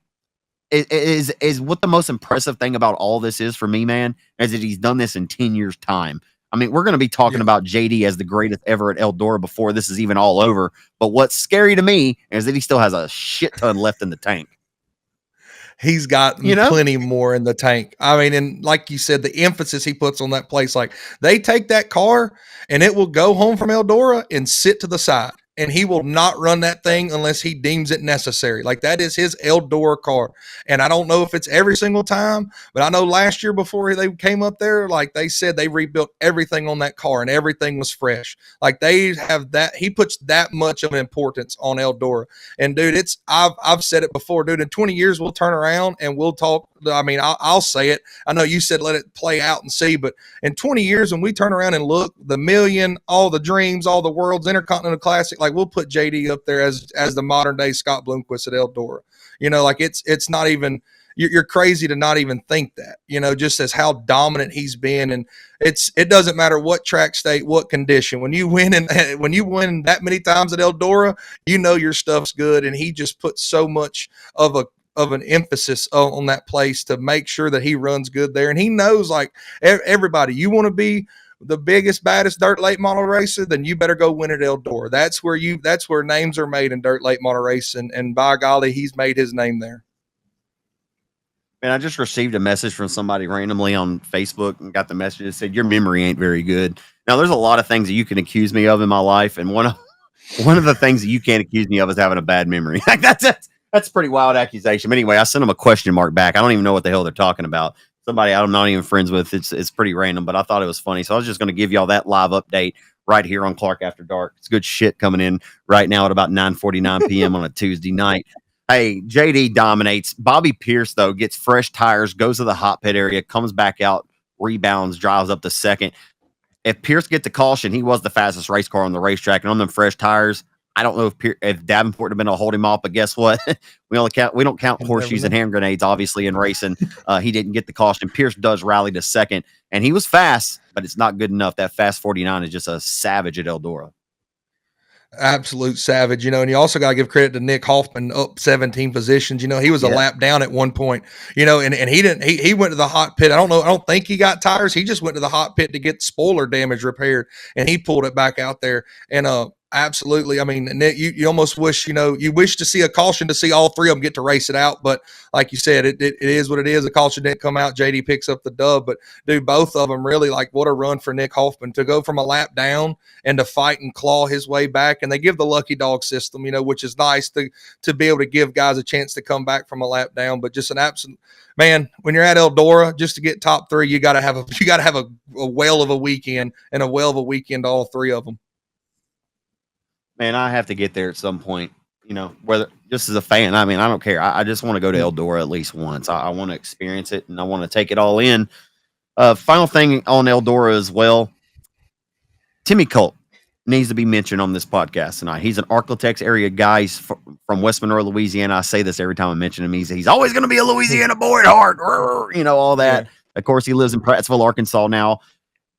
is what the most impressive thing about all this is for me, man, is that he's done this in 10 years' time. I mean, we're going to be talking about JD as the greatest ever at Eldora before this is even all over. But what's scary to me is that he still has a shit ton left in the tank. He's got plenty more in the tank. I mean, and like you said, the emphasis he puts on that place, like they take that car and it will go home from Eldora and sit to the side. and he will not run that thing unless he deems it necessary. Like, that is his Eldora car. And I don't know if it's every single time, but I know last year before they came up there, like they said, they rebuilt everything on that car and everything was fresh. Like, they have that. He puts that much of an importance on Eldora. And dude, I've said it before, dude, in 20 years, we'll turn around and we'll talk. I mean, I'll say it. I know you said let it play out and see, but in 20 years, when we turn around and look, the million, all the dreams, all the world's Intercontinental Classic, like, we'll put JD up there as the modern day Scott Bloomquiest at Eldora. You know, like, it's not even, you're crazy to not even think that, you know, just as how dominant he's been. And it doesn't matter what track state, what condition, when you win that many times at Eldora, you know, your stuff's good. And he just puts so much of an emphasis on that place to make sure that he runs good there. And he knows, like, everybody, you want to be the biggest, baddest dirt late model racer, then you better go win at Eldora. That's where names are made in dirt late model racing. And by golly, he's made his name there. Man, I just received a message from somebody randomly on Facebook and got the message that said, your memory ain't very good. Now, there's a lot of things that you can accuse me of in my life. And one of the things that you can't accuse me of is having a bad memory. Like, that's a pretty wild accusation. But anyway, I sent them a question mark back. I don't even know what the hell they're talking about. Somebody I'm not even friends with. It's pretty random, but I thought it was funny. So I was just going to give y'all that live update right here on Clark After Dark. It's good shit coming in right now at about 9:49 p.m. on a Tuesday night. Hey, JD dominates. Bobby Pierce, though, gets fresh tires, goes to the hot pit area, comes back out, rebounds, drives up to second. If Pierce gets the caution, he was the fastest race car on the racetrack. And on them fresh tires, I don't know if Davenport had been able to hold him off, but guess what? we don't count horseshoes and hand grenades, obviously, in racing. He didn't get the caution. Pierce does rally to second, and he was fast, but it's not good enough. That fast 49 is just a savage at Eldora. Absolute savage, you know. And you also got to give credit to Nick Hoffman, up 17 positions. You know, he was a lap down at one point, you know, and he went to the hot pit. I don't think he got tires. He just went to the hot pit to get spoiler damage repaired, and he pulled it back out there. And absolutely. I mean, Nick, you almost wish, you know, you wish to see a caution to see all three of them get to race it out. But like you said, it is what it is. The caution didn't come out. JD picks up the dub. But dude, both of them really, like, what a run for Nick Hoffman to go from a lap down and to fight and claw his way back. And they give the lucky dog system, you know, which is nice to be able to give guys a chance to come back from a lap down. But just an absolute, man, when you're at Eldora, just to get top three, you got to have a whale of a weekend, and a whale of a weekend, all three of them. Man, I have to get there at some point, you know, whether just as a fan. I mean, I don't care. I just want to go to Eldora at least once. I want to experience it, and I want to take it all in. Final thing on Eldora as well. Timmy Colt needs to be mentioned on this podcast tonight. He's an Arklatex area guy. He's from West Monroe, Louisiana. I say this every time I mention him. He's always going to be a Louisiana boy at heart. You know, all that. Yeah. Of course, he lives in Prattsville, Arkansas now.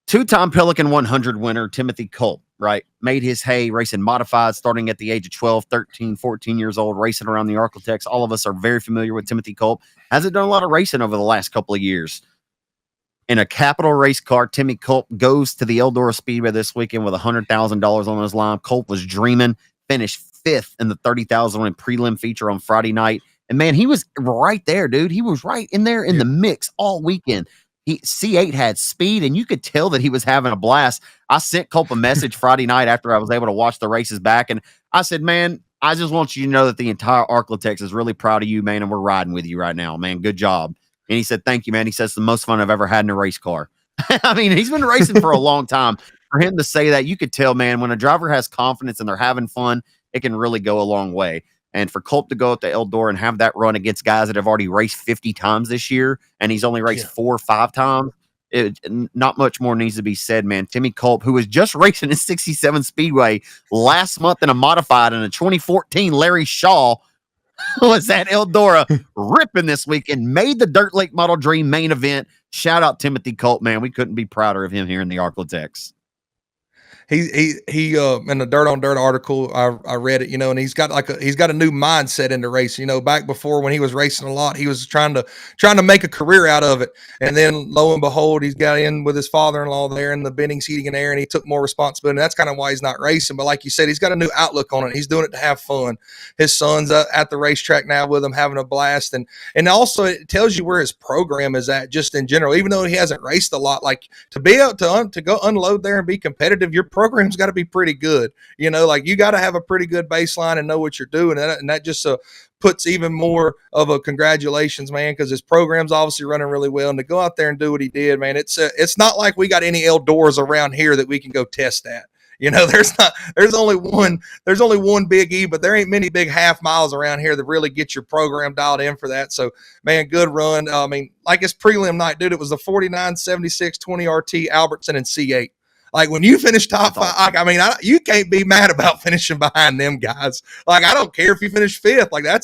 Two-time Pelican 100 winner, Timothy Colt, right? Made his hay racing modified starting at the age of 12, 13, 14 years old, racing around the Arklatex. All of us are very familiar with Timothy Colt. Hasn't done a lot of racing over the last couple of years. In a capital race car, Timmy Colt goes to the Eldora Speedway this weekend with $100,000 on his line. Colt was dreaming, finished fifth in the $30,000 prelim feature on Friday night. And, man, he was right there, dude. He was right in there in the mix all weekend. C8 had speed, and you could tell that he was having a blast. I sent Colt a message Friday night after I was able to watch the races back, and I said, man, I just want you to know that the entire Arklatex is really proud of you, man, and we're riding with you right now, man. Good job. And he said, thank you, man. He says, it's the most fun I've ever had in a race car. I mean, he's been racing for a long time. For him to say that, you could tell, man, when a driver has confidence and they're having fun, it can really go a long way. And for Colt to go up to Eldora and have that run against guys that have already raced 50 times this year, and he's only raced 4 or 5 times, not much more needs to be said, man. Timmy Colt, who was just racing in 67 Speedway last month in a modified in a 2014 Larry Shaw, was at Eldora ripping this week and made the Dirt Lake Model Dream main event. Shout out Timothy Colt, man. We couldn't be prouder of him here in the Arklatex. He in the Dirt on Dirt article, I read it, you know, and he's got a new mindset into racing. You know, back before when he was racing a lot, he was trying to make a career out of it. And then lo and behold, he's got in with his father-in-law there in the Bendings Heating and Air, and he took more responsibility. And that's kind of why he's not racing. But like you said, he's got a new outlook on it. He's doing it to have fun. His son's at the racetrack now with him, having a blast. And also it tells you where his program is at just in general. Even though he hasn't raced a lot, like to be able to go unload there and be competitive, your program's got to be pretty good. You know, like you got to have a pretty good baseline and know what you're doing. And that just puts even more of a congratulations, man, because his program's obviously running really well. And to go out there and do what he did, man, it's not like we got any Eldoras around here that we can go test at. You know, there's only one Big E, but there ain't many big half miles around here that really get your program dialed in for that. So, man, good run. I mean, like his prelim night, dude, it was the 49, 76, 20 RT, Albertson, and C8. Like when you finish top five, you can't be mad about finishing behind them guys. Like, I don't care if you finish fifth. Like I'm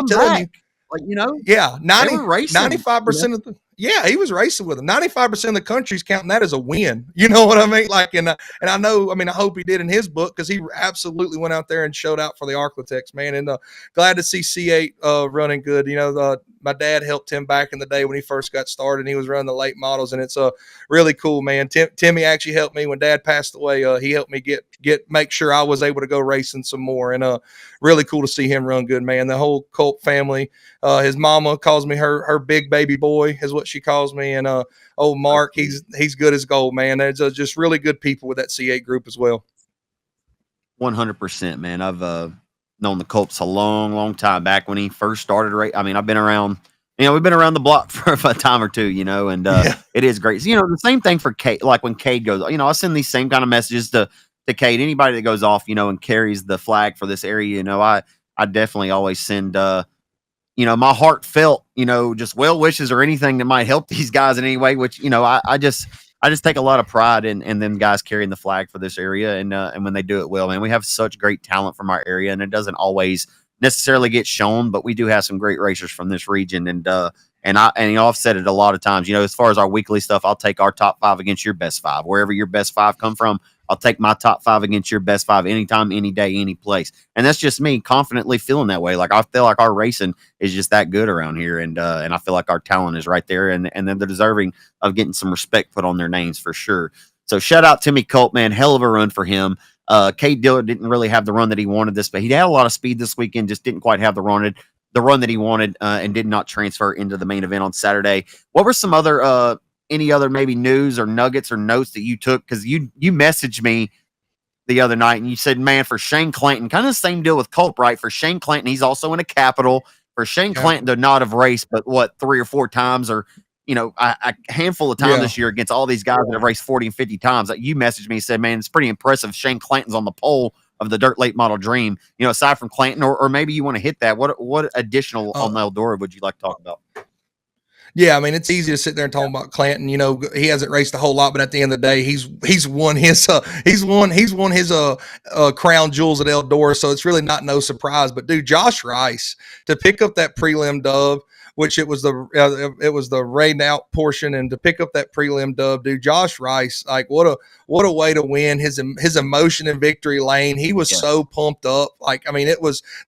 telling you, like, you know, yeah, 95% of the. Yeah, he was racing with them. 95% of the country's counting that as a win. You know what I mean? Like, and I know, I mean, I hope he did in his book because he absolutely went out there and showed out for the Arklatex, man. And glad to see C8 running good. You know, my dad helped him back in the day when he first got started. And he was running the late models, and it's really cool, man. Timmy actually helped me when Dad passed away. He helped me make sure I was able to go racing some more, and really cool to see him run good, man. The whole Cort family. His mama calls me her big baby boy is what she calls me, and old Mark, he's good as gold, man. There's just really good people with that C8 group as well. 100%, man. I've known the Colts a long time back when he first started. I mean, I've been around. You know, we've been around the block for a time or two, you know, and It is great. You know, the same thing for Cade. Like when Cade goes, you know, I send these same kind of messages to Cade. Anybody that goes off, you know, and carries the flag for this area, you know, I definitely always send you know, my heartfelt, you know, just well wishes or anything that might help these guys in any way, which, you know, I just take a lot of pride in them guys carrying the flag for this area. And when they do it well, man, we have such great talent from our area, and it doesn't always necessarily get shown, but we do have some great racers from this region. And you know, I've said it a lot of times, you know, as far as our weekly stuff, I'll take our top 5 against your best 5, wherever your best 5 come from. I'll take my top 5 against your best 5 anytime, any day, any place. And that's just me confidently feeling that way. Like I feel like our racing is just that good around here. And I feel like our talent is right there. And then they're deserving of getting some respect put on their names for sure. So shout out Timmy Cort, man. Hell of a run for him. Cade Dillard didn't really have the run that he wanted but he had a lot of speed this weekend, just didn't quite have the run that he wanted and did not transfer into the main event on Saturday. What were some other any other maybe news or nuggets or notes that you took? Because you messaged me the other night and you said, man, for Shane Clanton, kind of the same deal with Cult, right? For Shane Clanton, he's also in a capital. For Shane Clanton to not have raced, but what, 3 or 4 times, or you know, a handful of times this year against all these guys that have raced 40 and 50 times. Like you messaged me and said, man, it's pretty impressive. Shane Clanton's on the pole of the dirt late model dream. You know, aside from Clanton, or maybe you want to hit that. What additional on Eldora would you like to talk about? Yeah, I mean, it's easy to sit there and talk about Clanton. You know, he hasn't raced a whole lot, but at the end of the day, he's won his crown jewels at Eldora, so it's really not no surprise. But dude, Josh Rice to pick up that prelim dub, which it was the rain out portion, and to pick up that prelim dub, dude, Josh Rice, like what a way to win. His emotion in victory lane, he was so pumped up. Like, I mean,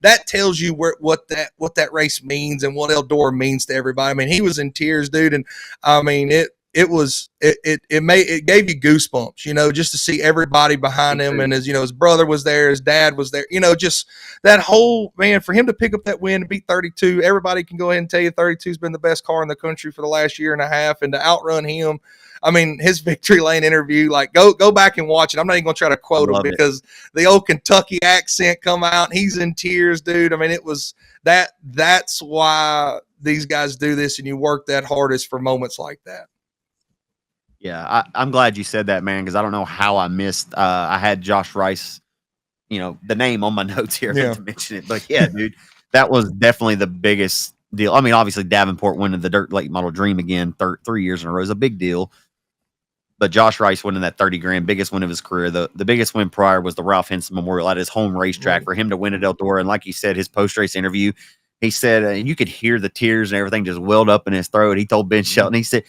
that tells you what that race means and what Eldora means to everybody. I mean, he was in tears, dude, and I mean it gave you goosebumps, you know, just to see everybody behind him. And his brother was there, his dad was there, you know, just that whole, man, for him to pick up that win and beat 32, everybody can go ahead and tell you 32's been the best car in the country for the last year and a half, and to outrun him. I mean, his victory lane interview, like go back and watch it. I'm not even going to try to quote him because the old Kentucky accent come out. He's in tears, dude. I mean, it was that's why these guys do this, and you work that hardest for moments like that. Yeah, I'm glad you said that, man, because I don't know how I missed. I had Josh Rice, you know, the name on my notes here to mention it. But yeah, dude, that was definitely the biggest deal. I mean, obviously Davenport winning the dirt late model dream again 3 years in a row is a big deal. But Josh Rice winning that 30 grand, biggest win of his career. The biggest win prior was the Ralph Henson Memorial at his home racetrack. For him to win at Eldora, and like he said, his post-race interview, he said, and you could hear the tears and everything just welled up in his throat. He told Ben Shelton, he said,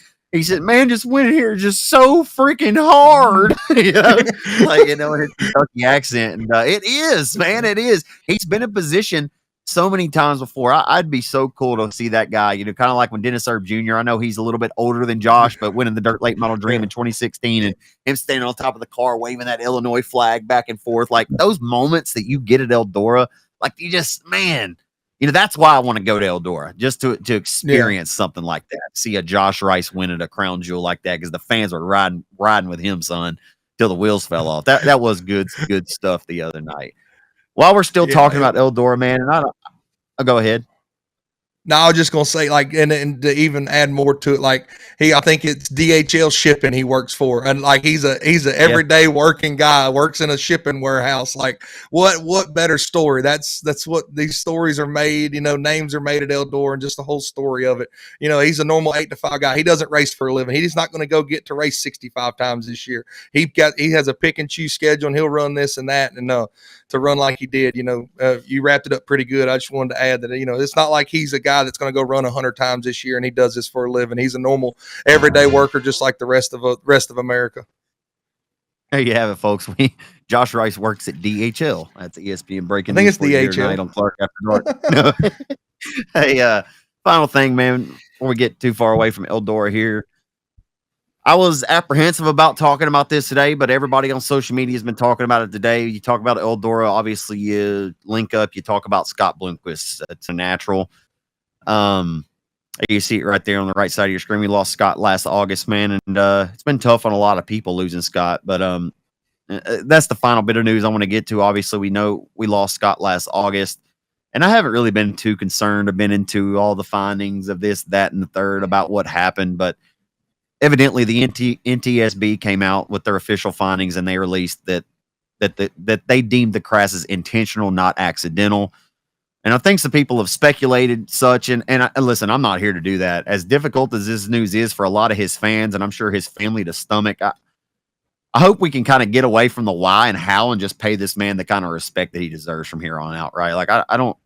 man, just winning here is just so freaking hard. You know, like, you know, in his Kentucky accent. And it is, man, it is. He's been in position so many times before. I'd be so cool to see that guy, you know, kind of like when Dennis Erb Jr., I know he's a little bit older than Josh, but winning the dirt late model dream in 2016 and him standing on top of the car, waving that Illinois flag back and forth, like those moments that you get at Eldora, like you just, man, you know, that's why I want to go to Eldora, just to experience something like that. See a Josh Rice winning a crown jewel like that, because the fans are riding with him, son. till the wheels fell off. That was good stuff the other night. While we're still Yeah, talking about Eldora, man, and I'll go ahead. No, I was just gonna say, like, and to even add more to it, like I think it's DHL shipping he works for, and like he's a everyday working guy, works in a shipping warehouse. Like, what better story? That's what these stories are made. Names are made at Eldora, and just the whole story of it. He's a normal 8 to 5 guy. He doesn't race for a living. He's not going to go get to race 65 times this year. He has a pick and choose schedule, and he'll run this and that, and to run like he did, you wrapped it up pretty good. I just wanted to add that, it's not like he's a guy that's going to go run 100 times this year and he does this for a living. He's a normal everyday worker, just like the rest of America. There you have it, folks. Josh Rice works at DHL. That's ESPN breaking. I think news it's for you DHL tonight on Clark After Dark. No. Hey, final thing, man, before we get too far away from Eldora here. I was apprehensive about talking about this today, but everybody on social media has been talking about it today. You talk about Eldora, obviously you link up, you talk about Scott Bloomquiest. It's a natural. You see it right there on the right side of your screen. We lost Scott last August, man, and it's been tough on a lot of people losing Scott, but that's the final bit of news I want to get to. Obviously, we know we lost Scott last August, and I haven't really been too concerned. I've been into all the findings of this, that, and the third about what happened, but evidently the NTSB came out with their official findings, and they released that they deemed the crash as intentional, not accidental. And I think some people have speculated such, and listen, I'm not here to do that. As difficult as this news is for a lot of his fans, and I'm sure his family to stomach, I hope we can kind of get away from the why and how and just pay this man the kind of respect that he deserves from here on out, right? Like, I don't,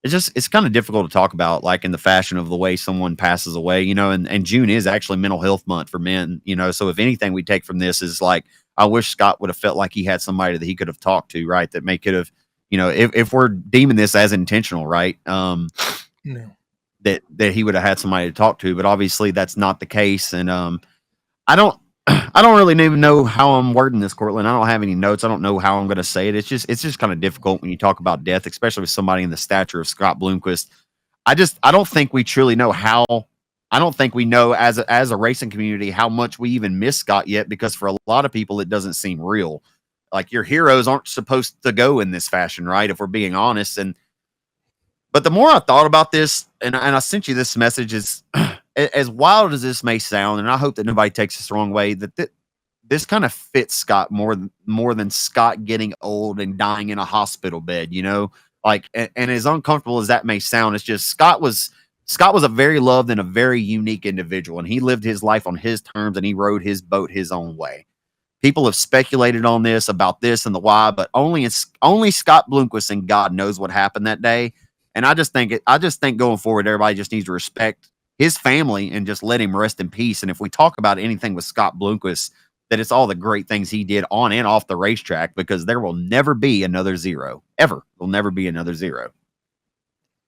it's kind of difficult to talk about, like, in the fashion of the way someone passes away, and June is actually mental health month for men, so if anything we take from this is, like, I wish Scott would have felt like he had somebody that he could have talked to, right? That could have, if we're deeming this as intentional, right? No. That he would have had somebody to talk to, but obviously that's not the case. And I don't really even know how I'm wording this, Cortland. I don't have any notes. I don't know how I'm going to say it. It's just kind of difficult when you talk about death, especially with somebody in the stature of Scott Bloomquiest. I don't think we truly know how. I don't think we know as a racing community how much we even miss Scott yet, because for a lot of people it doesn't seem real. Like, your heroes aren't supposed to go in this fashion, right? If we're being honest. But the more I thought about this, and I sent you this message, is as wild as this may sound, and I hope that nobody takes this the wrong way, that this kind of fits Scott more than Scott getting old and dying in a hospital bed, like, and as uncomfortable as that may sound, it's just Scott was a very loved and a very unique individual, and he lived his life on his terms, and he rode his boat his own way. People have speculated on this, about this and the why, but only Scott Bloomquiest and God knows what happened that day. And I just think going forward, everybody just needs to respect his family and just let him rest in peace. And if we talk about anything with Scott Bloomquiest, that it's all the great things he did on and off the racetrack, because there will never be another zero. Ever. There'll never be another zero.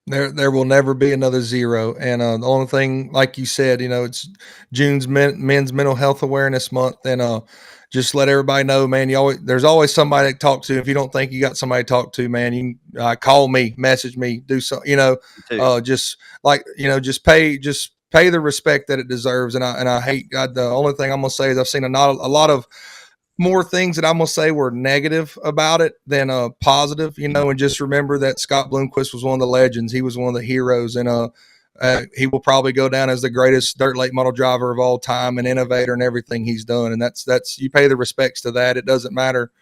There will never be another zero. And the only thing, like you said, it's June's Men's Mental Health Awareness Month, and just let everybody know, man. There's always somebody to talk to. If you don't think you got somebody to talk to, man, you can call me, message me, do something. Just pay the respect that it deserves. And I hate God. The only thing I'm gonna say is I've seen a lot of more things that I'm gonna say were negative about it than positive. And just remember that Scott Bloomquiest was one of the legends. He was one of the heroes, and he will probably go down as the greatest dirt late model driver of all time and innovator in everything he's done. And that's you pay the respects to that. It doesn't matter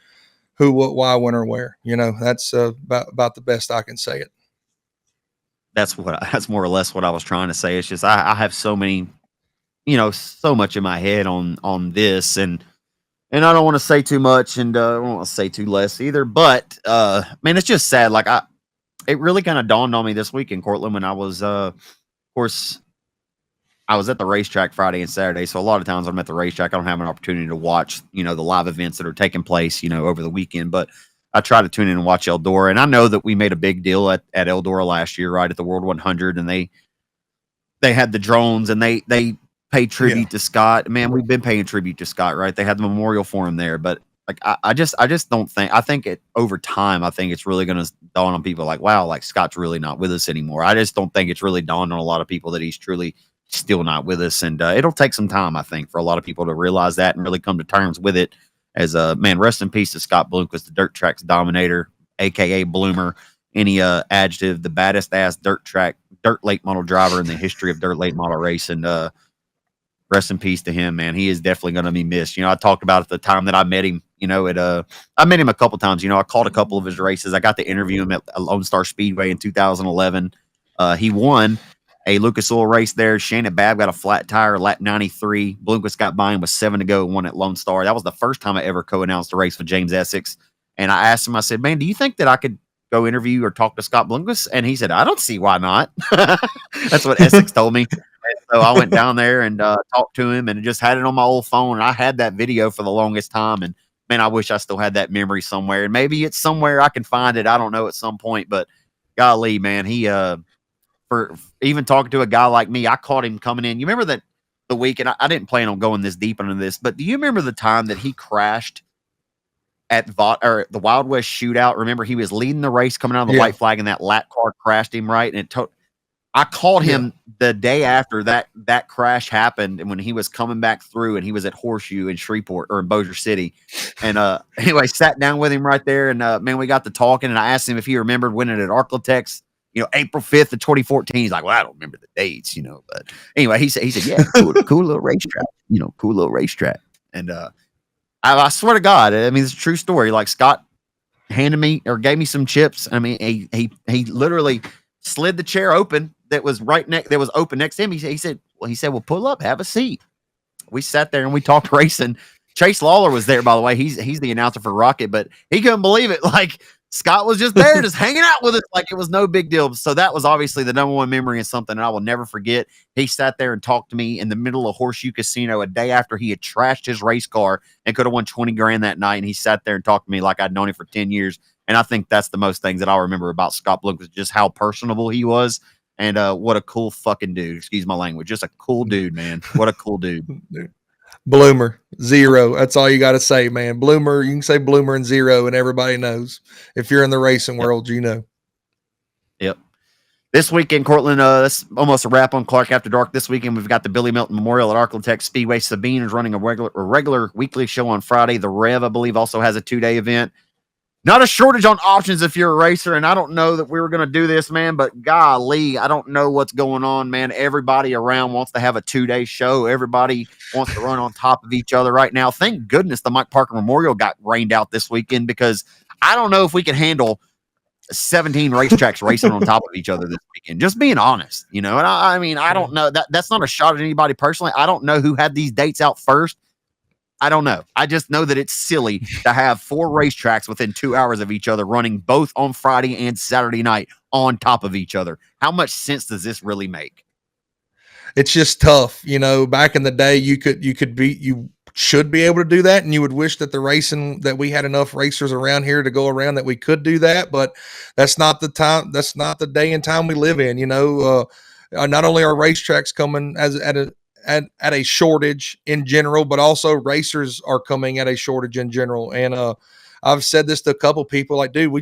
who, what, why, when, or where. That's about the best I can say it. That's more or less what I was trying to say. It's just I have so many, so much in my head on this, and I don't want to say too much, and I don't want to say too less either. But man, it's just sad. Like, it really kind of dawned on me this week in Cortland when I was of course, I was at the racetrack Friday and Saturday. So a lot of times I'm at the racetrack, I don't have an opportunity to watch, the live events that are taking place, over the weekend. But I try to tune in and watch Eldora. And I know that we made a big deal at Eldora last year, right, at the World 100. And they had the drones, and they paid tribute to Scott. Man, we've been paying tribute to Scott, right? They had the memorial for him there. But like, I just don't think, I think over time, I think it's really going to dawn on people like, wow, like, Scott's really not with us anymore. I just don't think it's really dawned on a lot of people that he's truly still not with us. And it'll take some time, I think, for a lot of people to realize that and really come to terms with it. As man, rest in peace to Scott Bloomquiest, the dirt tracks dominator, aka Bloomer. Any adjective, the baddest ass dirt late model driver in the history of dirt late model racing. Rest in peace to him, man. He is definitely going to be missed. I talked about at the time that I met him. I met him a couple times. I called a couple of his races. I got to interview him at Lone Star Speedway in 2011. He won a Lucas Oil race there. Shannon Babb got a flat tire, lap 93. Bloomquist got by him with 7 to go and won at Lone Star. That was the first time I ever co-announced a race with James Essex. And I asked him, I said, man, do you think that I could go interview or talk to Scott Bloomquist? And he said, I don't see why not. That's what Essex told me. And so I went down there and talked to him and just had it on my old phone. And I had that video for the longest time. And man, I wish I still had that memory somewhere. And maybe it's somewhere I can find it. I don't know, at some point. But golly, man, he for even talking to a guy like me, I caught him coming in. You remember that the week, and I didn't plan on going this deep into this, but do you remember the time that he crashed at the Wild West shootout? Remember, he was leading the race coming out of the white flag, and that lap car crashed him, right? And I called him the day after that crash happened, and when he was coming back through, and he was at Horseshoe in Shreveport or in Bossier City. And anyway, sat down with him right there, and man, we got to talking, and I asked him if he remembered winning at Arklatex, April 5th of 2014. He's like, well, I don't remember the dates, but anyway, he said, yeah, cool little racetrack, cool little racetrack. And I swear to God, I mean, it's a true story. Like, Scott handed me or gave me some chips. I mean, he literally slid the chair open that was that was open next to him. He said, well, pull up, have a seat. We sat there and we talked racing. Chase Lawler was there, by the way. He's the announcer for Rocket, but he couldn't believe it. Like, Scott was just there, just hanging out with us like it was no big deal. So that was obviously the number one memory and something that I will never forget. He sat there and talked to me in the middle of Horseshoe Casino a day after he had trashed his race car and could have won 20 grand that night. And he sat there and talked to me like I'd known him for 10 years. And I think that's the most things that I remember about Scott Bloomquiest, just how personable he was. And what a cool fucking dude. Excuse my language. Just a cool dude, man. What a cool dude. Bloomer, 0. That's all you got to say, man. Bloomer, you can say Bloomer and 0, and everybody knows. If you're in the racing world, you know. Yep. This weekend, Cortland, that's almost a wrap on Clark After Dark. This weekend, we've got the Billy Melton Memorial at Arklatex Speedway. Sabine is running a regular weekly show on Friday. The Rev, I believe, also has a 2-day event. Not a shortage on options if you're a racer, and I don't know that we were going to do this, man, but golly, I don't know what's going on, man. Everybody around wants to have a 2-day show. Everybody wants to run on top of each other right now. Thank goodness the Mike Parker Memorial got rained out this weekend, because I don't know if we can handle 17 racetracks racing on top of each other this weekend. Just being honest, and I mean, I don't know. That's not a shot at anybody personally. I don't know who had these dates out first. I don't know. I just know that it's silly to have 4 racetracks within 2 hours of each other running both on Friday and Saturday night on top of each other. How much sense does this really make? It's just tough. Back in the day, you should be able to do that. And you would wish that that we had enough racers around here to go around that we could do that, but that's not the time. That's not the day and time we live in. Not only are racetracks coming at a shortage in general, but also racers are coming at a shortage in general. And I've said this to a couple people, like, dude,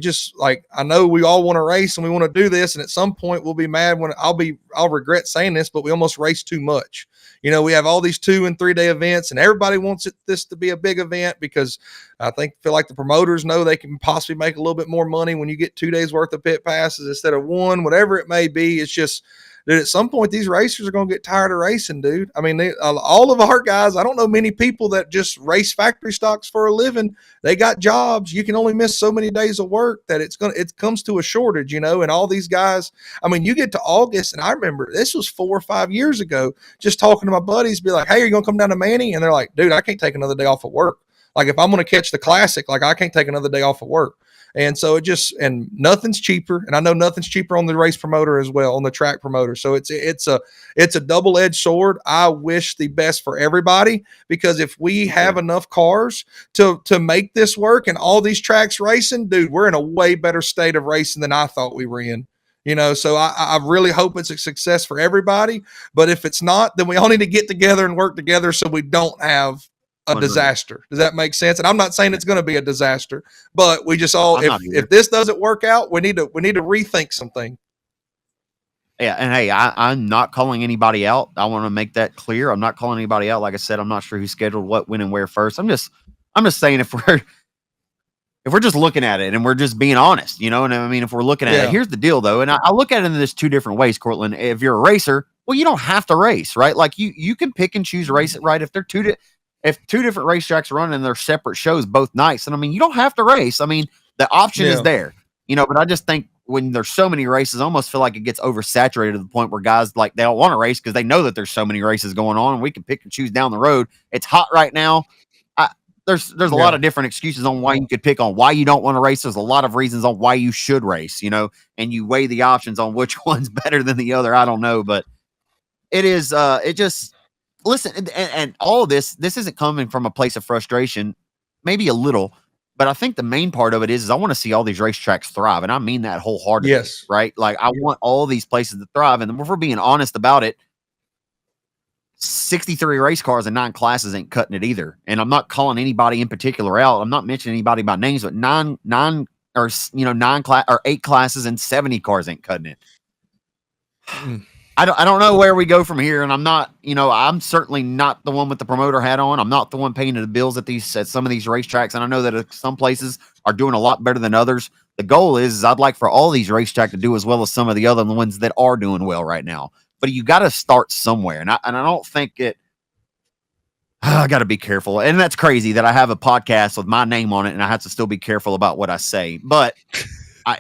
I know we all want to race and we want to do this. And at some point we'll be mad when I'll regret saying this, but we almost race too much. We have all these 2- and 3-day events, and everybody wants this to be a big event, because feel like the promoters know they can possibly make a little bit more money when you get 2 days worth of pit passes instead of 1, whatever it may be. It's just, dude, at some point, these racers are going to get tired of racing, dude. I mean, all of our guys, I don't know many people that just race factory stocks for a living. They got jobs. You can only miss so many days of work that it comes to a shortage, and all these guys, I mean, you get to August, and I remember this was 4 or 5 years ago, just talking to my buddies, be like, hey, are you going to come down to Manny? And they're like, dude, I can't take another day off of work. Like, if I'm going to catch the classic, like, I can't take another day off of work. And so and nothing's cheaper. And I know nothing's cheaper on the race promoter as well, on the track promoter. So it's a double-edged sword. I wish the best for everybody, because if we have enough cars to make this work and all these tracks racing, dude, we're in a way better state of racing than I thought we were in. So I really hope it's a success for everybody. But if it's not, then we all need to get together and work together so we don't have a disaster. Does that make sense? And I'm not saying it's going to be a disaster, but we just all, if this doesn't work out, we need to rethink something. Yeah, and hey, I'm not calling anybody out. I want to make that clear. I'm not calling anybody out. Like I said, I'm not sure who scheduled what, when, and where first. I'm just saying if we're just looking at it and we're just being honest, you know, and I mean, if we're looking at it, here's the deal though. And I look at it in this two different ways, Cortland. If you're a racer, well, you don't have to race, right? Like you can pick and choose race it, right? If they're if two different racetracks are running their separate shows both nights, and I mean, you don't have to race. I mean, the option is there, you know, but I just think when there's so many races, I almost feel like it gets oversaturated to the point where guys like they don't want to race because they know that there's so many races going on and we can pick and choose down the road. It's hot right now. There's a lot of different excuses on why you could pick on why you don't want to race. There's a lot of reasons on why you should race, you know, and you weigh the options on which one's better than the other. I don't know, but it is, it just, listen, and all of this isn't coming from a place of frustration, maybe a little, but I think the main part of it is I want to see all these racetracks thrive. And I mean that wholeheartedly, Yes. right? Like I want all these places to thrive. And if we're being honest about it, 63 race cars and 9 classes ain't cutting it either. And I'm not calling anybody in particular out. I'm not mentioning anybody by names, but 9 or, you know, 8 classes and 70 cars ain't cutting it. I don't know where we go from here. And I'm not, you know, I'm certainly not the one with the promoter hat on. I'm not the one paying the bills at some of these racetracks. And I know that some places are doing a lot better than others. The goal is I'd like for all these racetracks to do as well as some of the other ones that are doing well right now. But you got to start somewhere. And I don't think I got to be careful. And that's crazy that I have a podcast with my name on it and I have to still be careful about what I say. But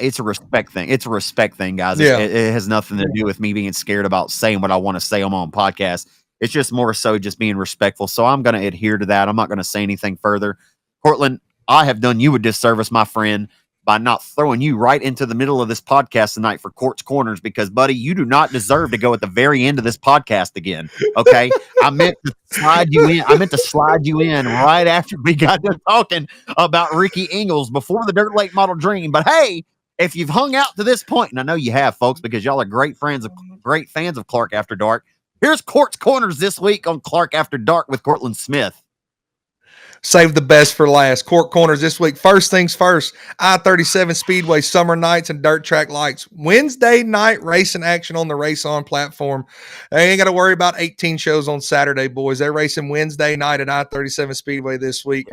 it's a respect thing. It's a respect thing, guys. Yeah. It has nothing to do with me being scared about saying what I want to say on my own podcast. It's just more so just being respectful. So I'm going to adhere to that. I'm not going to say anything further. Cortland, I have done you a disservice, my friend, by not throwing you right into the middle of this podcast tonight for Cort's Corners because, buddy, you do not deserve to go at the very end of this podcast again. Okay, I meant to slide you in. I meant to slide you in right after we got done talking about Ricky Ingles before the Dirt Late Model Dream. But hey, if you've hung out to this point, and I know you have, folks, because y'all are great fans of Clark After Dark. Here's Cort's Corners this week on Clark After Dark with Cortland Smith. Save the best for last. Cort Corners this week. First things first, I-37 Speedway Summer Nights and Dirt Track Lights. Wednesday night racing action on the RaceON platform. They ain't got to worry about 18 shows on Saturday, boys. They're racing Wednesday night at I-37 Speedway this week.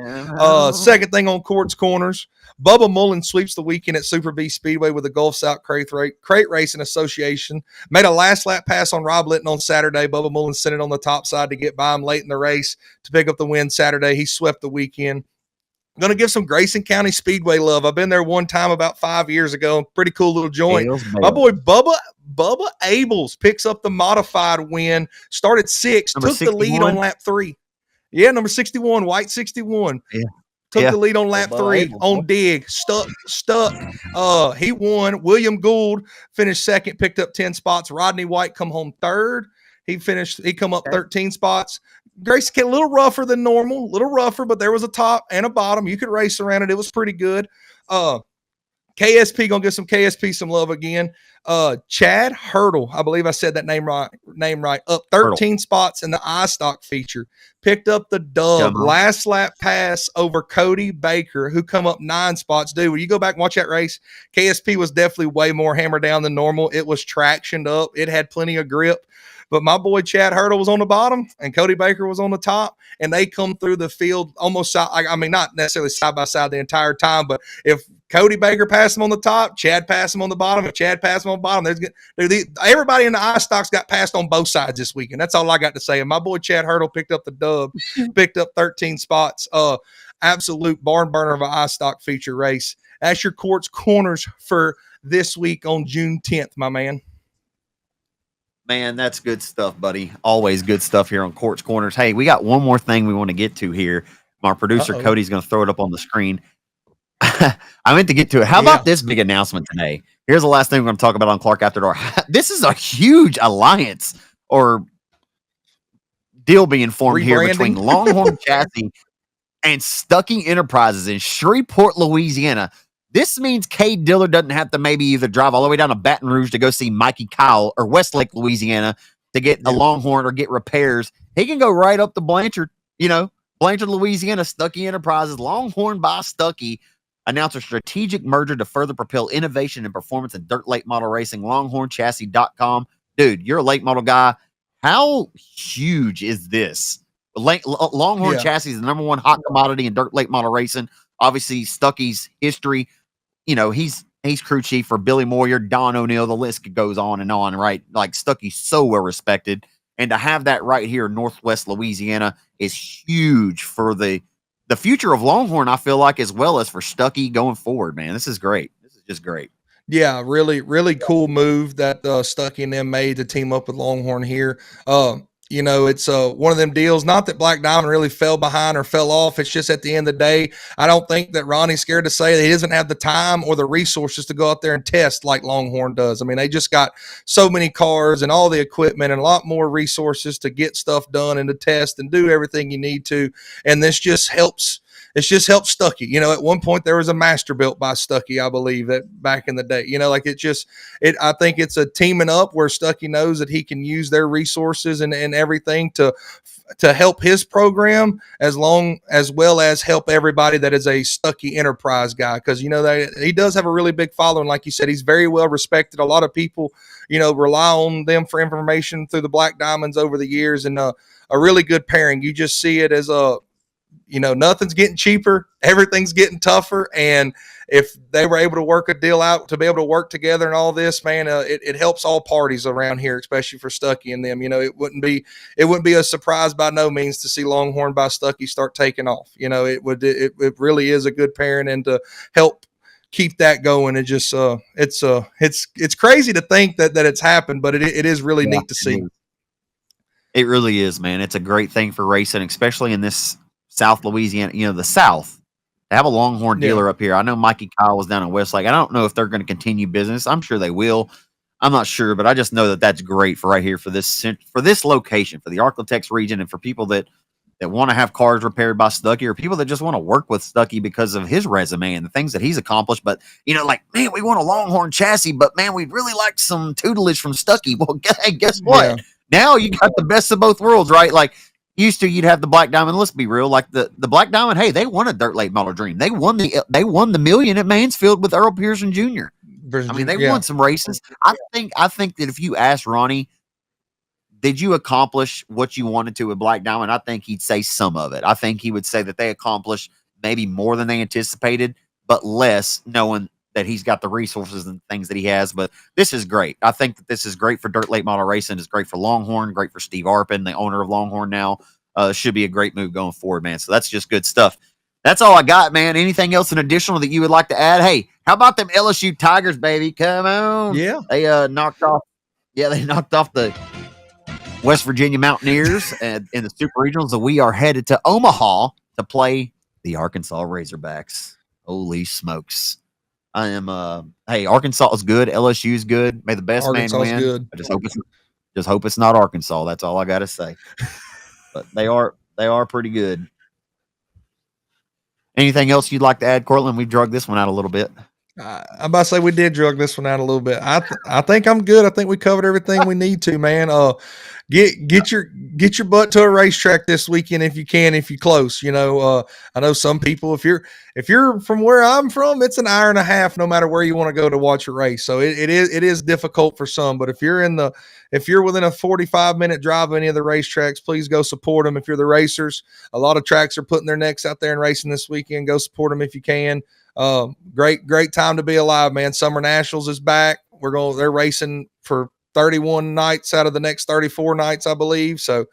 Second thing on Cort's Corners, Bubba Mullen sweeps the weekend at Super B Speedway with the Gulf South Crate Racing Association. Made a last lap pass on Rob Litton on Saturday. Bubba Mullen sent it on the top side to get by him late in the race to pick up the win Saturday. He swept the weekend. I'm going to give some Grayson County Speedway love. I've been there one time about 5 years ago. Pretty cool little joint. My boy Bubba Abels picks up the modified win. Started 6th, took 61? The lead on lap 3. Yeah, number 61, white 61. Yeah. Took the lead on lap 3 on dig. Stuck. He won. William Gould finished second, picked up 10 spots. Rodney White come home third. He come up 13 spots. Grace a little rougher than normal, but there was a top and a bottom. You could race around it. It was pretty good. KSP gonna give some KSP some love again. Chad Hurdle, I believe I said that name right. Up 13 spots in the iStock feature. Picked up the dub. Last lap pass over Cody Baker, who come up 9 spots. Dude, when you go back and watch that race, KSP was definitely way more hammered down than normal. It was tractioned up. It had plenty of grip. But my boy Chad Hurdle was on the bottom and Cody Baker was on the top, and they come through the field almost, I mean, not necessarily side by side the entire time, but if Cody Baker passed him on the top, Chad passed him on the bottom. If Chad passed him on the bottom, everybody in the iStocks got passed on both sides this weekend. That's all I got to say. And my boy Chad Hurdle picked up the dub, picked up 13 spots. Absolute barn burner of an iStock feature race. That's your Cort's Corners for this week on June 10th, my man. Man, that's good stuff, buddy. Always good stuff here on Cort's Corners. Hey, we got one more thing we want to get to here. Our producer, Cody's going to throw it up on the screen. I meant to get to it. How about this big announcement today? Here's the last thing we're going to talk about on Clark After Dark. This is a huge alliance or deal being formed here between Longhorn Chassis and Stuckey Enterprises in Shreveport, Louisiana. This means Cade Dillard doesn't have to maybe either drive all the way down to Baton Rouge to go see Mikey Kyle or Westlake, Louisiana to get a Longhorn or get repairs. He can go right up to Blanchard, Blanchard, Louisiana, Stuckey Enterprises, Longhorn by Stuckey. announced a strategic merger to further propel innovation and performance in dirt late model racing. LonghornChassis.com. Dude, you're a late model guy. How huge is this? Longhorn Chassis is the number one hot commodity in dirt late model racing. Obviously, Stuckey's history, he's crew chief for Billy Moyer, Don O'Neill. The list goes on and on, right? Like, Stuckey's so well respected. And to have that right here in Northwest Louisiana is huge for the future of Longhorn, I feel like, as well as for Stuckey going forward, man. This is great. This is just great. Yeah, really, really cool move that Stuckey and them made to team up with Longhorn here. It's one of them deals. Not that Black Diamond really fell behind or fell off. It's just at the end of the day, I don't think that Ronnie's scared to say that he doesn't have the time or the resources to go out there and test like Longhorn does. I mean, they just got so many cars and all the equipment and a lot more resources to get stuff done and to test and do everything you need to. And this just helps. It's just helped Stuckey. At one point there was a master built by Stuckey, I believe, that back in the day. I think it's a teaming up where Stuckey knows that he can use their resources and everything to help his program as well as help everybody that is a Stuckey Enterprise guy. Because he does have a really big following. Like you said, he's very well respected. A lot of people, rely on them for information through the Black Diamonds over the years, and a really good pairing. You just see it as nothing's getting cheaper, everything's getting tougher, and if they were able to work a deal out to be able to work together and all this, man, it helps all parties around here, especially for Stuckey and them. It wouldn't be a surprise by no means to see Longhorn by Stuckey start taking off. It really is a good pairing, and to help keep that going, it just it's crazy to think that it's happened, but it is really neat to see. It really is, man. It's a great thing for racing, especially in this South Louisiana, the South. They have a Longhorn dealer up here. I know Mikey Kyle was down in Westlake. I don't know if they're going to continue business. I'm sure they will. I'm not sure, but I just know that that's great for right here for this location, for the Arklatex region, and for people that want to have cars repaired by Stuckey, or people that just want to work with Stuckey because of his resume and the things that he's accomplished. But, man, we want a Longhorn chassis, but, man, we'd really like some tutelage from Stuckey. Well, hey, guess what? Yeah. Now you got the best of both worlds, right? Like, used to, you'd have the Black Diamond. Let's be real. Like the Black Diamond, hey, they won a dirt late model dream. They won the million at Mansfield with Earl Pearson Jr. I mean, they won some races. I think that if you ask Ronnie, did you accomplish what you wanted to with Black Diamond? I think he'd say some of it. I think he would say that they accomplished maybe more than they anticipated, but less, knowing that he's got the resources and things that he has. But this is great. I think that this is great for dirt late model racing. It's great for Longhorn, great for Steve Arpin, the owner of Longhorn now. Should be a great move going forward, man. So that's just good stuff. That's all I got, man. Anything else in additional that you would like to add? Hey, how about them LSU Tigers, baby? Come on. Yeah. They knocked off the West Virginia Mountaineers in the Super Regionals. So we are headed to Omaha to play the Arkansas Razorbacks. Holy smokes. I am hey, Arkansas is good, LSU is good. May the best man win. Good. I just hope it's not Arkansas. That's all I gotta say. But they are pretty good. Anything else you'd like to add, Cortland? We've drugged this one out a little bit. I'm about to say we did drug this one out a little bit. I think I'm good. I think we covered everything we need to, man. Get your butt to a racetrack this weekend if you can, if you're close. I know some people, if you're from where I'm from, it's an hour and a half no matter where you want to go to watch a race. So it is difficult for some, but if you're within a 45-minute drive of any of the racetracks, please go support them. If you're the racers, a lot of tracks are putting their necks out there and racing this weekend. Go support them if you can. Great time to be alive, man. Summer Nationals is back. They're racing for 31 nights out of the next 34 nights, I believe. So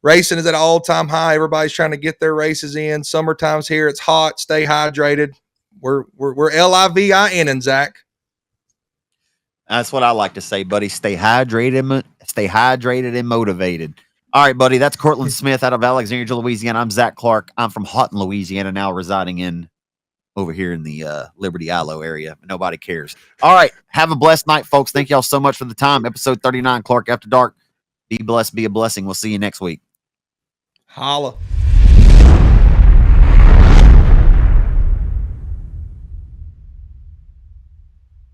racing is at an all-time high. Everybody's trying to get their races in. Summertime's here. It's hot. Stay hydrated. We're LIVIN, Zach. That's what I like to say, buddy. Stay hydrated and motivated. All right, buddy. That's Cortland Smith out of Alexandria, Louisiana. I'm Zach Clark. I'm from Houghton, Louisiana, now residing over here in the Liberty Ilo area. Nobody cares. All right. Have a blessed night, folks. Thank y'all so much for the time. Episode 39, Clark After Dark. Be blessed, be a blessing. We'll see you next week. Holla.